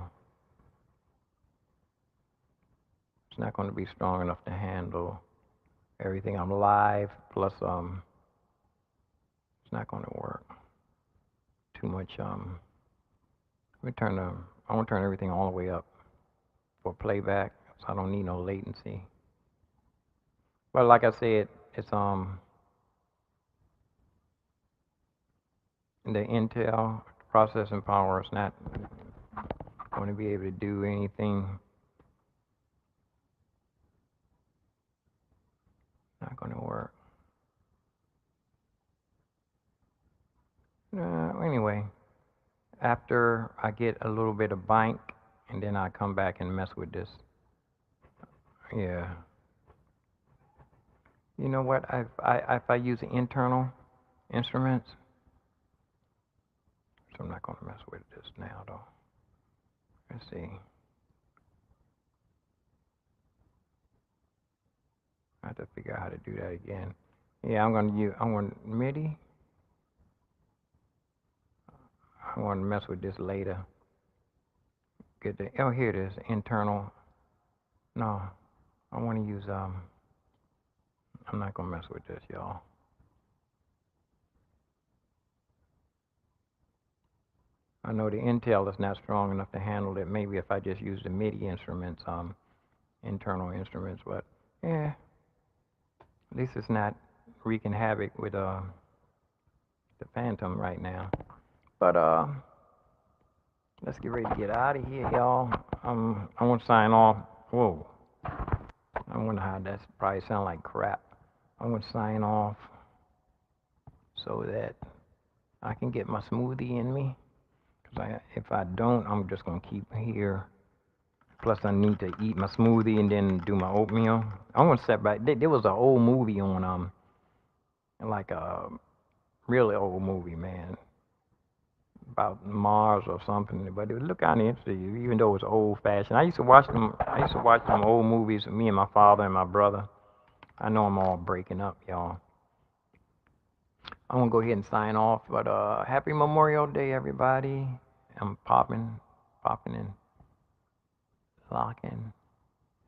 It's not going to be strong enough to handle everything. I'm live, plus, it's not going to work. Too much, I want to turn everything all the way up for playback, so I don't need no latency. But like I said, it's, the Intel processing power is not going to be able to do anything. Not going to work. Anyway, after I get a little bit of bank, and then I come back and mess with this. Yeah. You know what? If I use internal instruments, so I'm not going to mess with this now, though. Let's see. I have to figure out how to do that again. Yeah, I'm going MIDI. I want to mess with this later. Get the, oh, here it is, internal. No, I want to use, I'm not going to mess with this, y'all. I know the Intel is not strong enough to handle it. Maybe if I just use the MIDI instruments, internal instruments, but yeah, at least it's not wreaking havoc with, the Phantom right now. But, let's get ready to get out of here, y'all. I want to sign off. Whoa. I wonder how that's probably sound like crap. I want to sign off so that I can get my smoothie in me. Because if I don't, I'm just going to keep here. Plus, I need to eat my smoothie and then do my oatmeal. I'm going to step back. There was an old movie on, like a really old movie, man, about Mars or something. But it looked kind of interesting, even though it was old-fashioned. I used to watch them old movies with me and my father and my brother. I know I'm all breaking up, y'all. I'm gonna go ahead and sign off, but happy Memorial Day, everybody. I'm popping in, locking.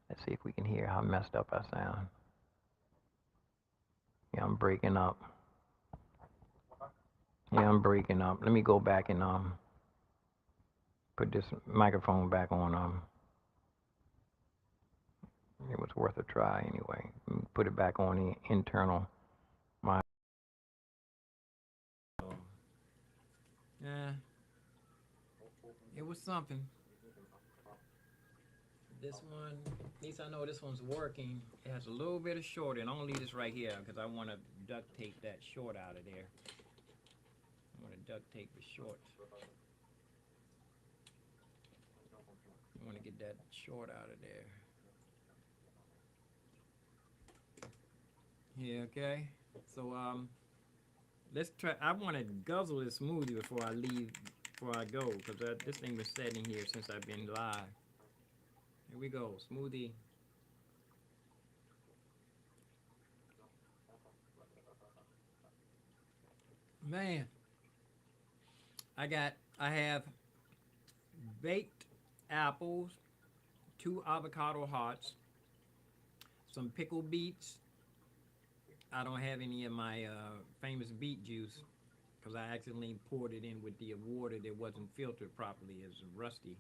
Let's see if we can hear how messed up I sound. Yeah, I'm breaking up. Yeah, I'm breaking up. Let me go back and put this microphone back on. It was worth a try anyway. Put it back on the internal. Yeah, it was something. This one, at least I know this one's working. It has a little bit of short, and I'm gonna leave this right here because I want to duct tape that short out of there. I want to duct tape the short. want to get that short out of there. Yeah, okay. So let's try. I want to guzzle this smoothie before I leave, before I go, because this thing been sitting here since I've been live. Here we go, smoothie. Man, I have baked apples, 2 avocado hearts, some pickled beets. I don't have any of my famous beet juice because I accidentally poured it in with the water that wasn't filtered properly. It's rusty.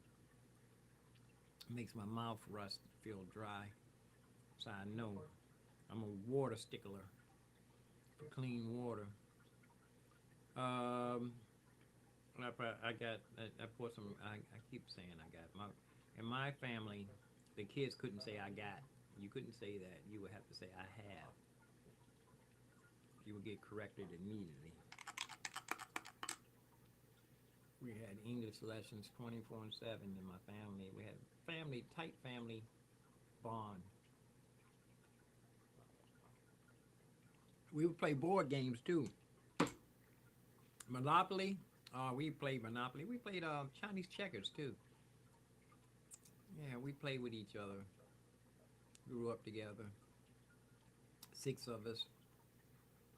It makes my mouth rust, feel dry. So I know I'm a water stickler for clean water. I poured some. I keep saying I got my. In my family, the kids couldn't say I got. You couldn't say that. You would have to say I have. You would get corrected immediately. We had English lessons 24/7 in my family. We had tight family bond. We would play board games too. Monopoly. We played Monopoly. We played Chinese checkers too. Yeah, we played with each other. Grew up together. 6 of us.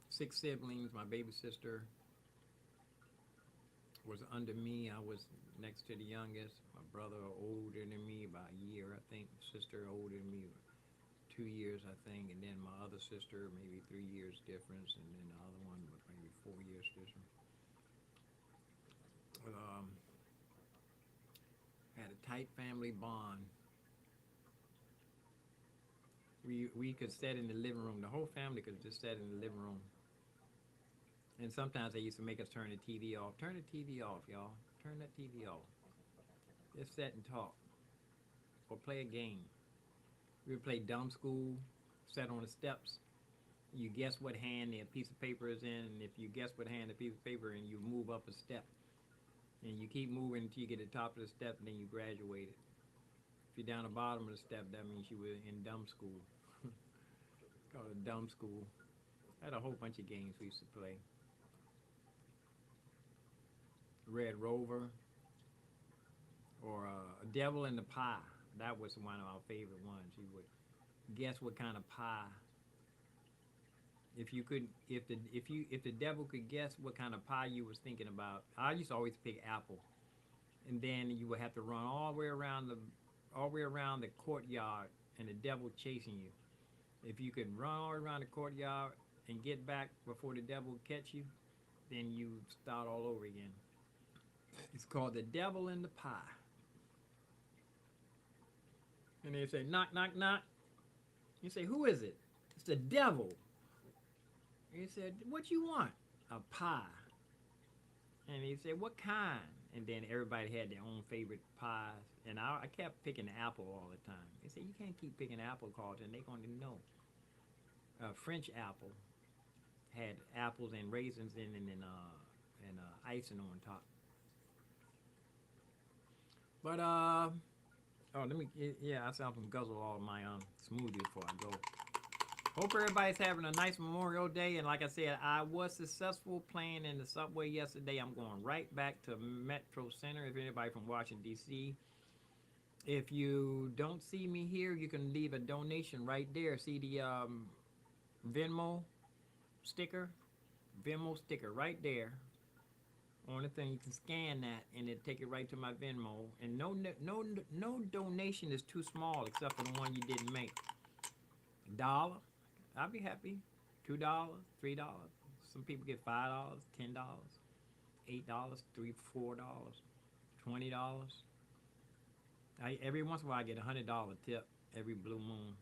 6 siblings. My baby sister was under me. I was next to the youngest. My brother older than me by a year, I think. Sister older than me 2 years, I think. And then my other sister, maybe 3 years difference. And then the other one, maybe 4 years difference. Had a tight family bond. We could sit in the living room. The whole family could just sit in the living room. And sometimes they used to make us turn the TV off. Turn the TV off, y'all. Turn that TV off. Just sit and talk. Or play a game. We would play dumb school. Sit on the steps. You guess what hand the piece of paper is in. And if you guess what hand the piece of paper in, you move up a step. And you keep moving until you get to the top of the step, and then you graduate it. If you're down the bottom of the step, that means you were in dumb school. Called it dumb school. Had a whole bunch of games we used to play. Red Rover, or Devil in the Pie. That was one of our favorite ones. You would guess what kind of pie. If the devil could guess what kind of pie you was thinking about, I used to always pick apple, and then you would have to run all the way around the courtyard, and the devil chasing you. If you could run all around the courtyard and get back before the devil catch you, then you start all over again. It's called The Devil in the Pie. And they say, knock, knock, knock. You say, who is it? It's the devil. And he said, what you want? A pie. And he said, what kind? And then everybody had their own favorite pies. And I kept picking apple all the time. They said, you can't keep picking apple, Carlton. They're going to know. French apple had apples and raisins in and icing on top. But, I saw them guzzle all of my smoothie before I go. Hope everybody's having a nice Memorial Day. And like I said, I was successful playing in the subway yesterday. I'm going right back to Metro Center. If anybody from Washington, D.C. If you don't see me here, you can leave a donation right there. See the Venmo sticker? Venmo sticker right there. On the thing, you can scan that and it take it right to my Venmo. And no donation is too small except for the one you didn't make. $1, I'll be happy. $2, $3. Some people get $5, $10, $8, $3, $4, $20. Every once in a while I get $100 tip every blue moon.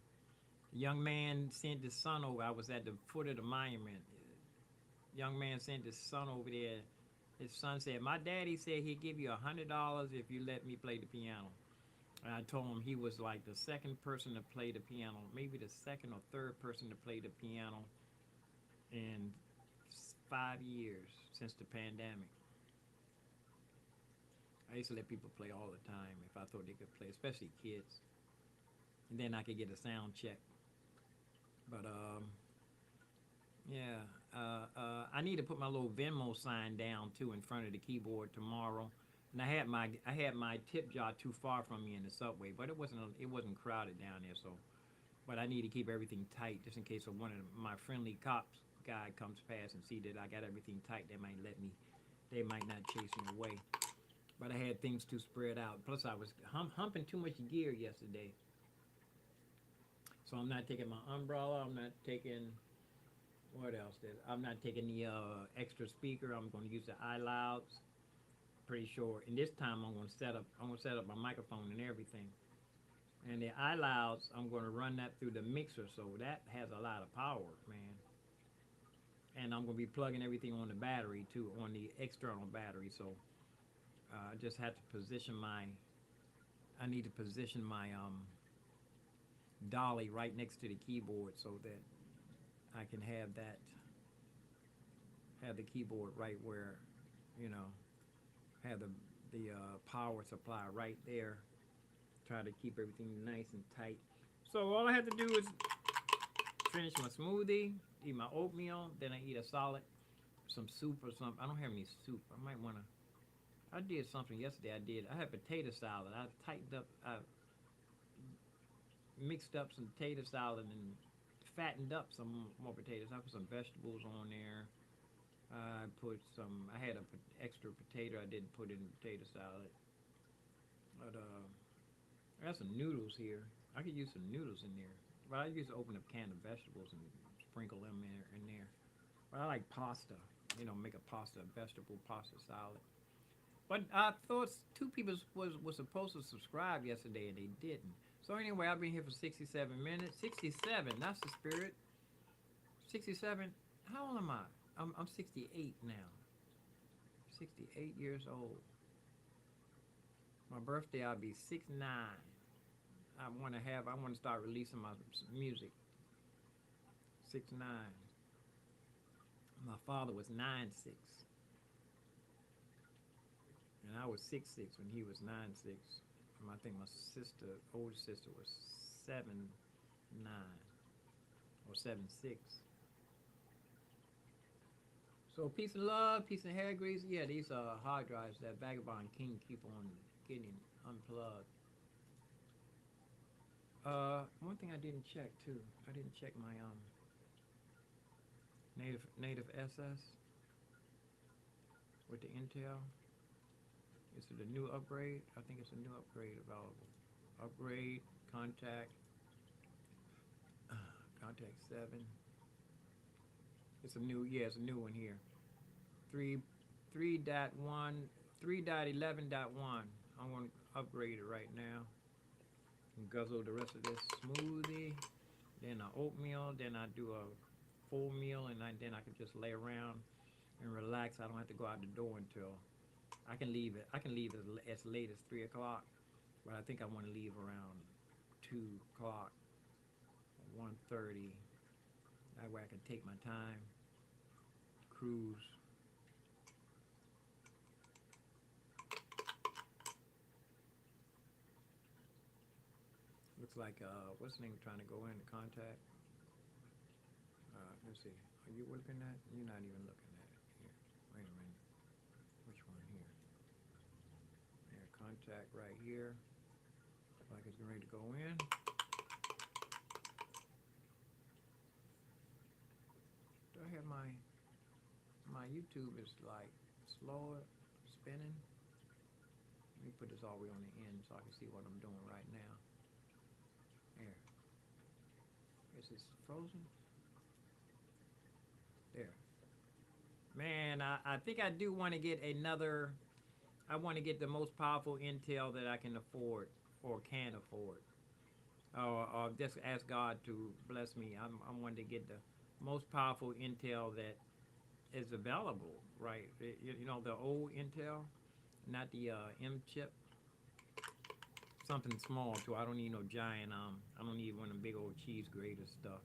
A young man sent his son over. I was at the foot of the monument. Young man sent his son over there. His son said, my daddy said he'd give you $100 if you let me play the piano. And I told him he was like the second person to play the piano, maybe the second or third person to play the piano in 5 years since the pandemic. I used to let people play all the time if I thought they could play, especially kids. And then I could get a sound check. But yeah, I need to put my little Venmo sign down too in front of the keyboard tomorrow. And I had my tip jar too far from me in the subway, but it wasn't crowded down there. So, but I need to keep everything tight just in case of one of my friendly cops guy comes past and see that I got everything tight. They might let me. They might not chase me away. But I had things too spread out. Plus, I was humping too much gear yesterday. So I'm not taking my umbrella. I'm not taking what else? I'm not taking the extra speaker. I'm going to use the iLouds. Pretty sure. And this time I'm going to set up. I'm going to set up my microphone and everything. And the iLouds, I'm going to run that through the mixer. So that has a lot of power, man. And I'm going to be plugging everything on the battery too, on the external battery. So I just have to position my. I need to position my dolly right next to the keyboard so that I can have the keyboard right where, you know, have the power supply right there. Try to keep everything nice and tight. So all I have to do is finish my smoothie, eat my oatmeal, then I eat a solid, some soup or something. I don't have any soup. I might wanna. I did something yesterday. I had potato salad. I tightened up. I mixed up some potato salad and fattened up some more potatoes. I put some vegetables on there. I put some. I had a extra potato. I didn't put in the potato salad. But I got some noodles here. I could use some noodles in there. But I used to open up a can of vegetables and sprinkle them in there. But I like pasta. You know, make a pasta, vegetable pasta salad. But I thought two people was supposed to subscribe yesterday and they didn't. So anyway, I've been here for 67 minutes. 67, that's the spirit. 67. How old am I? I'm 68 now. 68 years old. My birthday, I'll be 69. I want to start releasing my music. 69. My father was 9'6", and I was 6'6" when he was 9'6". I think my older sister, was 7'9" or 7'6". So peace and love, peace and hair grease. Yeah, these are hard drives that Vagabond King keep on getting unplugged. One thing I didn't check too. I didn't check my native SS with the Intel. Is it a new upgrade? I think it's a new upgrade available. Upgrade, contact 7. It's a new, yeah, it's a new one here. 3.1, 3.11.1. I'm going to upgrade it right now. And guzzle the rest of this smoothie. Then a oatmeal. Then I do a full meal, and then I can just lay around and relax. I don't have to go out the door until I can leave it. I can leave it as late as 3 o'clock, but I think I want to leave around 2 o'clock, 1:30. That way I can take my time, cruise. Looks like what's the name trying to go into contact? Let's see. Are you looking at? You're not even looking at it here. Wait a minute. Which one here? Yeah, contact right here. Looks like it's ready to go in. Do I have my YouTube is like slower spinning? Let me put this all the way on the end so I can see what I'm doing right now. There. Is this frozen? There. Man, I think I do want to get another. I want to get the most powerful Intel that I can afford or can afford. Or just ask God to bless me. I wanting to get the most powerful Intel that is available, right? You know, the old Intel, not the M chip. Something small too. I don't need no giant. I don't need one of them big old cheese grater stuff.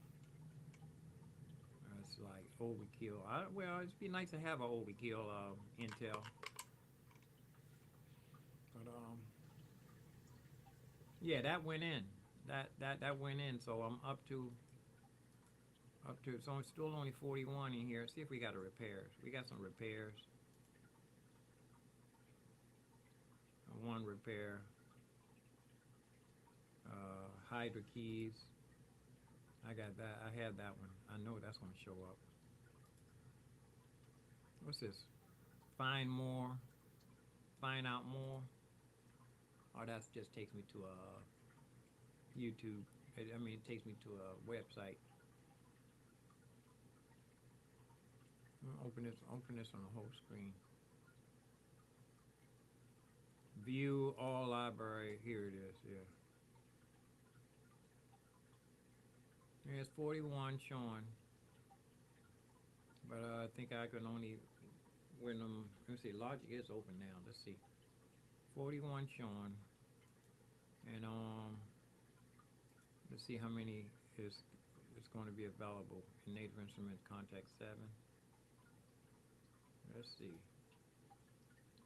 It's like overkill. Well, it'd be nice to have an overkill Intel. But yeah, that went in. That went in. So I'm up to. So I'm still only 41 in here. See if we got a repairs. We got some repairs. One repair. Hydra keys. I got that. I had that one. I know that's gonna show up. What's this? Find more. Find out more. Oh, that just takes me to a YouTube. I mean, it takes me to a website. Open this. Open this on the whole screen. View all library. Here it is. Yeah. There's 41 showing, but I think I can only when let's see. Logic is open now. Let's see. 41 showing, and let's see how many is going to be available in Native Instruments Contact 7. Let's see.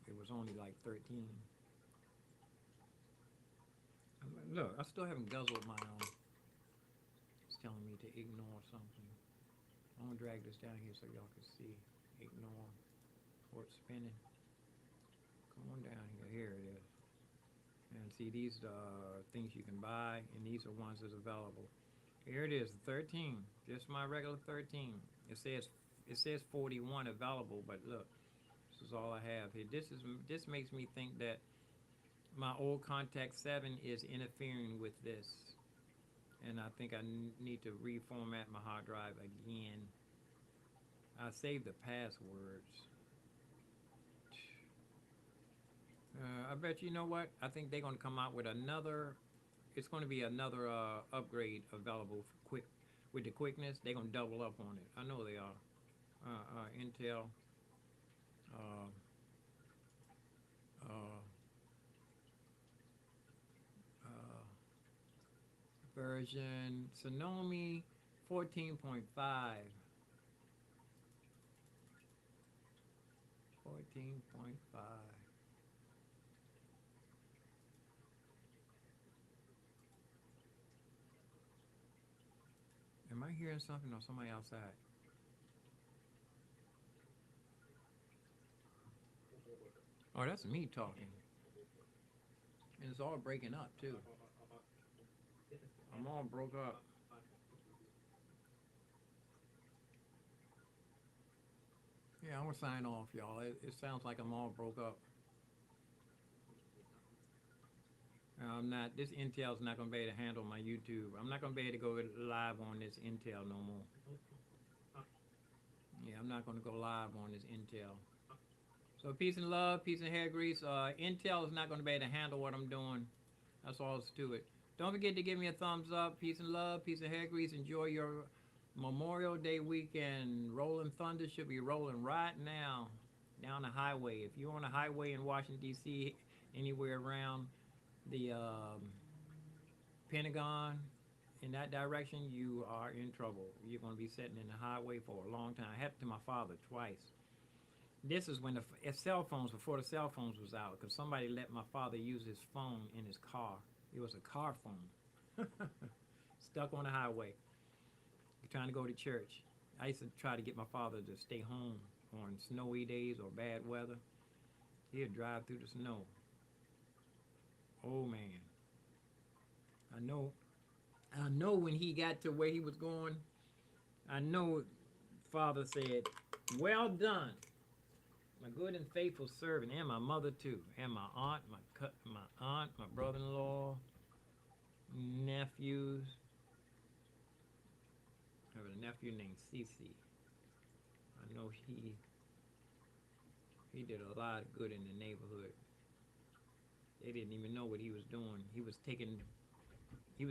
It was only like 13. Look, I still haven't guzzled my own. It's telling me to ignore something. I'm gonna drag this down here so y'all can see. Ignore. Or it's spinning. Come on down here. Here it is. And see, these are things you can buy, and these are ones that's available. Here it is, 13. Just my regular 13. It says 41 available, but look, this is all I have here. This makes me think that my old Contact 7 is interfering with this, and I think I need to reformat my hard drive again. I saved the passwords. I bet you know what? I think they're going to come out with another. It's going to be another upgrade available for quick with the quickness. They're going to double up on it. I know they are. Intel. Version Sonoma 14.5. 14.5. Am I hearing something or somebody outside? Oh, that's me talking. And it's all breaking up too. I'm all broke up. Yeah, I'm gonna sign off, y'all. It sounds like I'm all broke up. I'm not. This Intel's not gonna be able to handle my YouTube. I'm not gonna be able to go live on this Intel no more. Yeah, I'm not gonna go live on this Intel. So peace and love, peace and hair grease. Intel is not gonna be able to handle what I'm doing. That's all it's to it. Don't forget to give me a thumbs up. Peace and love, peace and hair grease. Enjoy your Memorial Day weekend. Rolling Thunder should be rolling right now down the highway. If you're on a highway in Washington D.C., anywhere around the Pentagon in that direction, you are in trouble. You're going to be sitting in the highway for a long time. It happened to my father twice. This is when the cell phones, before the cell phones was out, because somebody let my father use his phone in his car. It was a car phone. Stuck on the highway. Trying to go to church. I used to try to get my father to stay home on snowy days or bad weather. He'd drive through the snow. Oh man. I know when he got to where he was going, I know Father said, well done, my good and faithful servant, and my mother too, and my aunt, my brother-in-law, nephews. I have a nephew named Cece. I know he did a lot of good in the neighborhood. They didn't even know what he was doing. He was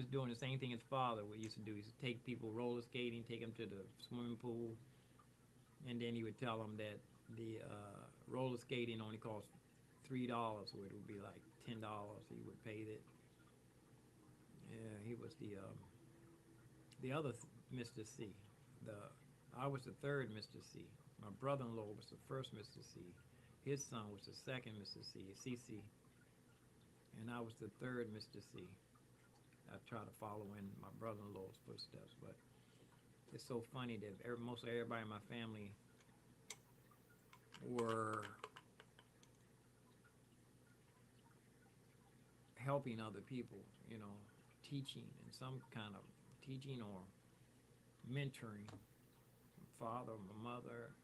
doing the same thing his father used to do. He used to take people roller skating, take them to the swimming pool, and then he would tell them that the roller skating only cost $3, so it would be like $10. He would pay it. Yeah, he was the other Mr. C. I was the third Mr. C. My brother-in-law was the first Mr. C. His son was the second Mr. C. CC. and I was the third Mr. C. I try to follow in my brother-in-law's footsteps, but it's so funny that most everybody in my family were helping other people, you know, teaching in some kind of teaching or mentoring. My father, my mother,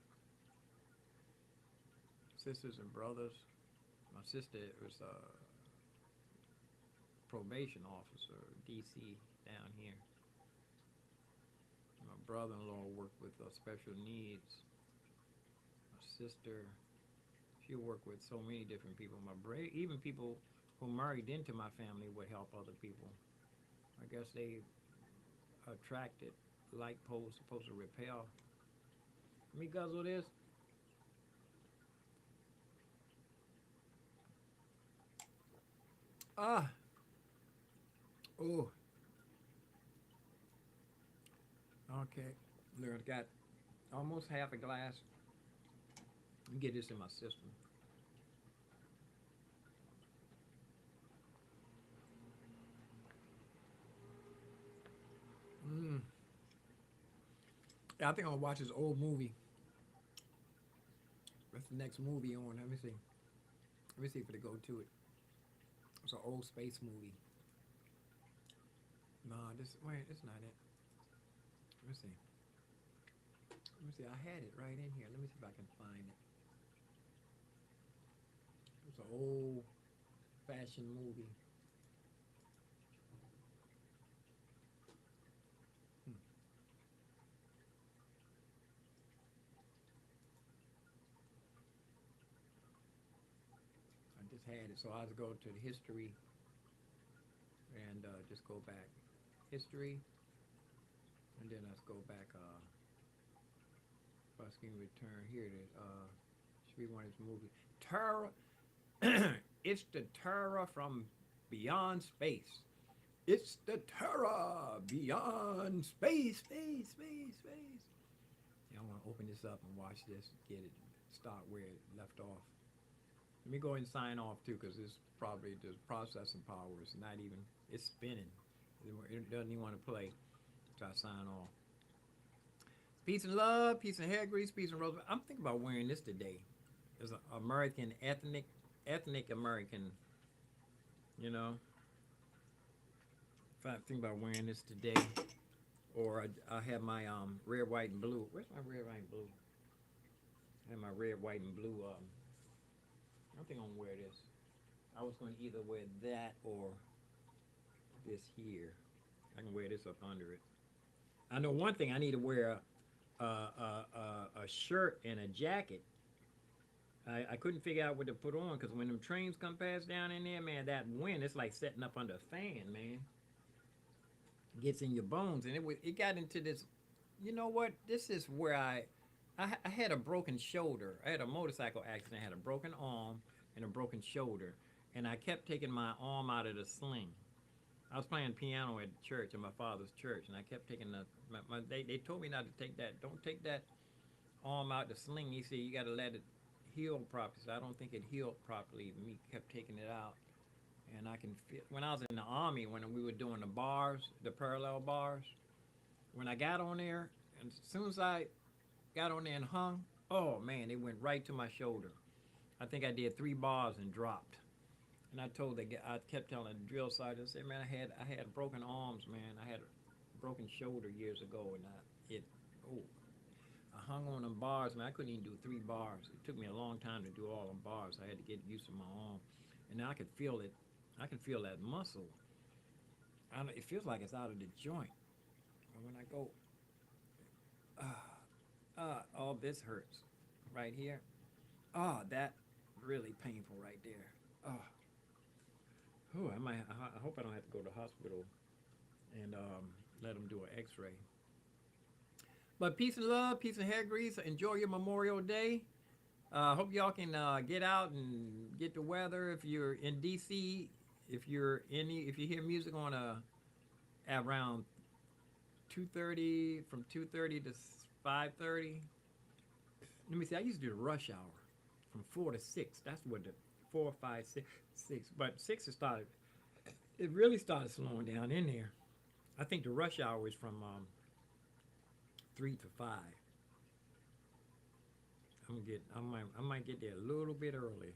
sisters and brothers. My sister was a probation officer, DC, down here. My brother-in-law worked with special needs. My sister, she worked with so many different people. Even people who married into my family would help other people. I guess they attracted like poles supposed to repel. Let me guzzle this. Ah. Oh. Okay. There, I got almost half a glass. Let me get this in my system. Mm. Yeah, I think I'm gonna watch this old movie. That's the next movie on. Let me see. Let me see if it'll go to it. It's an old space movie. Nah, wait, it's not it. Let me see. Let me see. I had it right in here. Let me see if I can find it. It's an old fashioned movie. Hmm. I just had it, so I just go to the history and just go back history, and then let's go back. Busking Return. Here it is. Should be one of his movies. Terror. It's the terror from beyond space. It's the terror beyond space, space, space, space. Yeah, I want to open this up and watch this, get it, start where it left off. Let me go ahead and sign off too, because this probably the processing power is not even, it's spinning. It doesn't even want to play. So I sign off. Peace and love, peace and hair grease, peace and rose. I'm thinking about wearing this today. It's an American ethnic American, you know. If I think about wearing this today, or I have my red, white, and blue. Where's my red, white, and blue? I have my red, white, and blue. I think I'm gonna wear this. I was going to either wear that or this here. I can wear this up under it. I know one thing. I need to wear a shirt and a jacket. I couldn't figure out what to put on because when them trains come past down in there, man, that wind, it's like setting up under a fan, man. It gets in your bones, and it got into this. You know what? This is where I had a broken shoulder. I had a motorcycle accident. I had a broken arm and a broken shoulder, and I kept taking my arm out of the sling. I was playing piano at church, in my father's church, and I kept taking they told me not to take that. Don't take that arm out the sling. He said you got to let it heal properly. So I don't think it healed properly. Me kept taking it out, and I can feel when I was in the army when we were doing the bars, the parallel bars. When I got on there, and as soon as I got on there and hung, oh man, it went right to my shoulder. I think I did 3 bars and dropped. And I kept telling the drill sergeant, I said, man, I had broken arms, man. I had a broken shoulder years ago, and I hung on them bars, man. I couldn't even do 3 bars. It took me a long time to do all them bars. I had to get used to my arm, and now I could feel it. I can feel that muscle. It feels like it's out of the joint. And when I go, all this hurts right here. That really painful right there. I hope I don't have to go to the hospital and let them do an X-ray. But peace and love, peace and hair grease. Enjoy your Memorial Day. Hope y'all can get out and get the weather. If you're in DC, if you hear music on around 2:30, from 2:30 to 5:30. Let me see. I used to do the rush hour from 4 to 6. That's what the 4, 5, 6, 6. But 6 it started. It really started slowing down in there. I think the rush hour is from 3 to 5. I might get there a little bit early.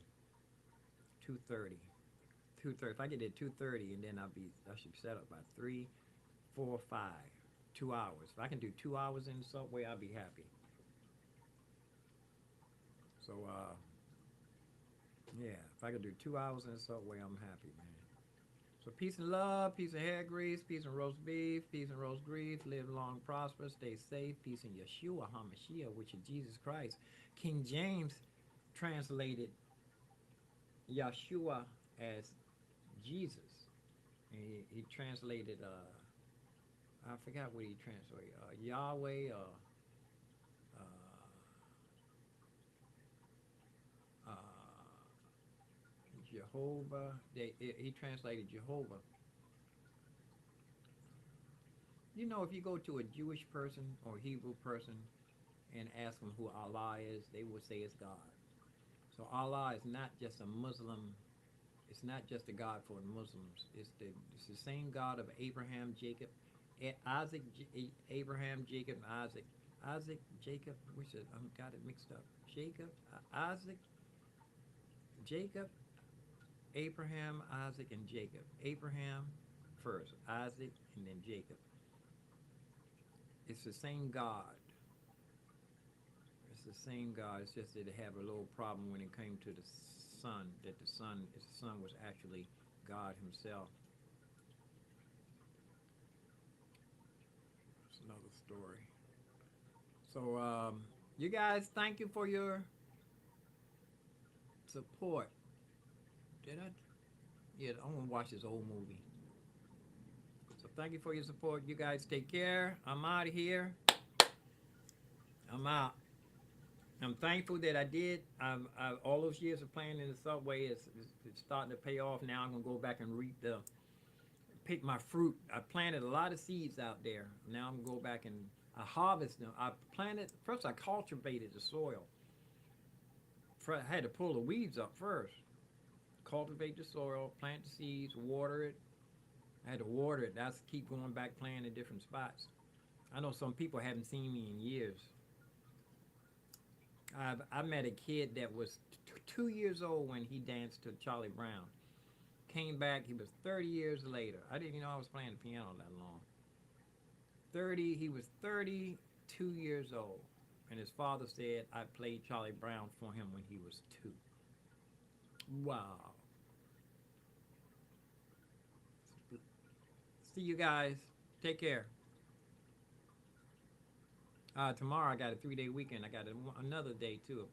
2:30. 2:30. If I get there 2:30, and then I should be set up by 3, 4, 5. 2 hours. If I can do 2 hours in the subway, I'll be happy. So yeah, if I could do 2 hours in the subway, I'm happy, man. So peace and love, peace and hair grease, peace and roast beef, peace and roast grief, live long, prosper, stay safe, peace in Yeshua HaMashiach, which is Jesus Christ. King James translated Yeshua as Jesus. And he translated, I forgot what he translated, Yahweh, uh, uh, Jehovah. He translated Jehovah. You know, if you go to a Jewish person or Hebrew person and ask them who Allah is, they will say it's God. So Allah is not just a Muslim. It's not just a God for the Muslims. It's the same God of Abraham, Jacob, Isaac, Abraham, Jacob, Isaac. Isaac, Jacob, which is, I got it mixed up. Jacob, Isaac, Jacob, Abraham, Isaac, and Jacob. Abraham first, Isaac, and then Jacob. It's the same God. It's the same God. It's just that they have a little problem when it came to the Son, that the Son was actually God Himself. It's another story. So, you guys, thank you for your support. Did I? Yeah, I want to watch this old movie. So thank you for your support. You guys take care. I'm out of here. I'm out. I'm thankful that I did. All those years of playing in the subway is starting to pay off. Now I'm going to go back and pick my fruit. I planted a lot of seeds out there. Now I'm going to go back and I harvest them. First I cultivated the soil. I had to pull the weeds up first. Cultivate the soil, plant the seeds, water it. I had to water it. That's keep going back playing in different spots. I know some people haven't seen me in years. I met a kid that was 2 years old when he danced to Charlie Brown. Came back, he was 30 years later. I didn't even know I was playing the piano that long. He was 32 years old. And his father said I played Charlie Brown for him when he was 2. Wow. See you guys. Take care. Tomorrow I got a 3-day weekend. I got another day too.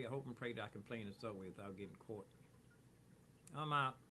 Hope and pray that I can play in the subway without getting caught. I'm out.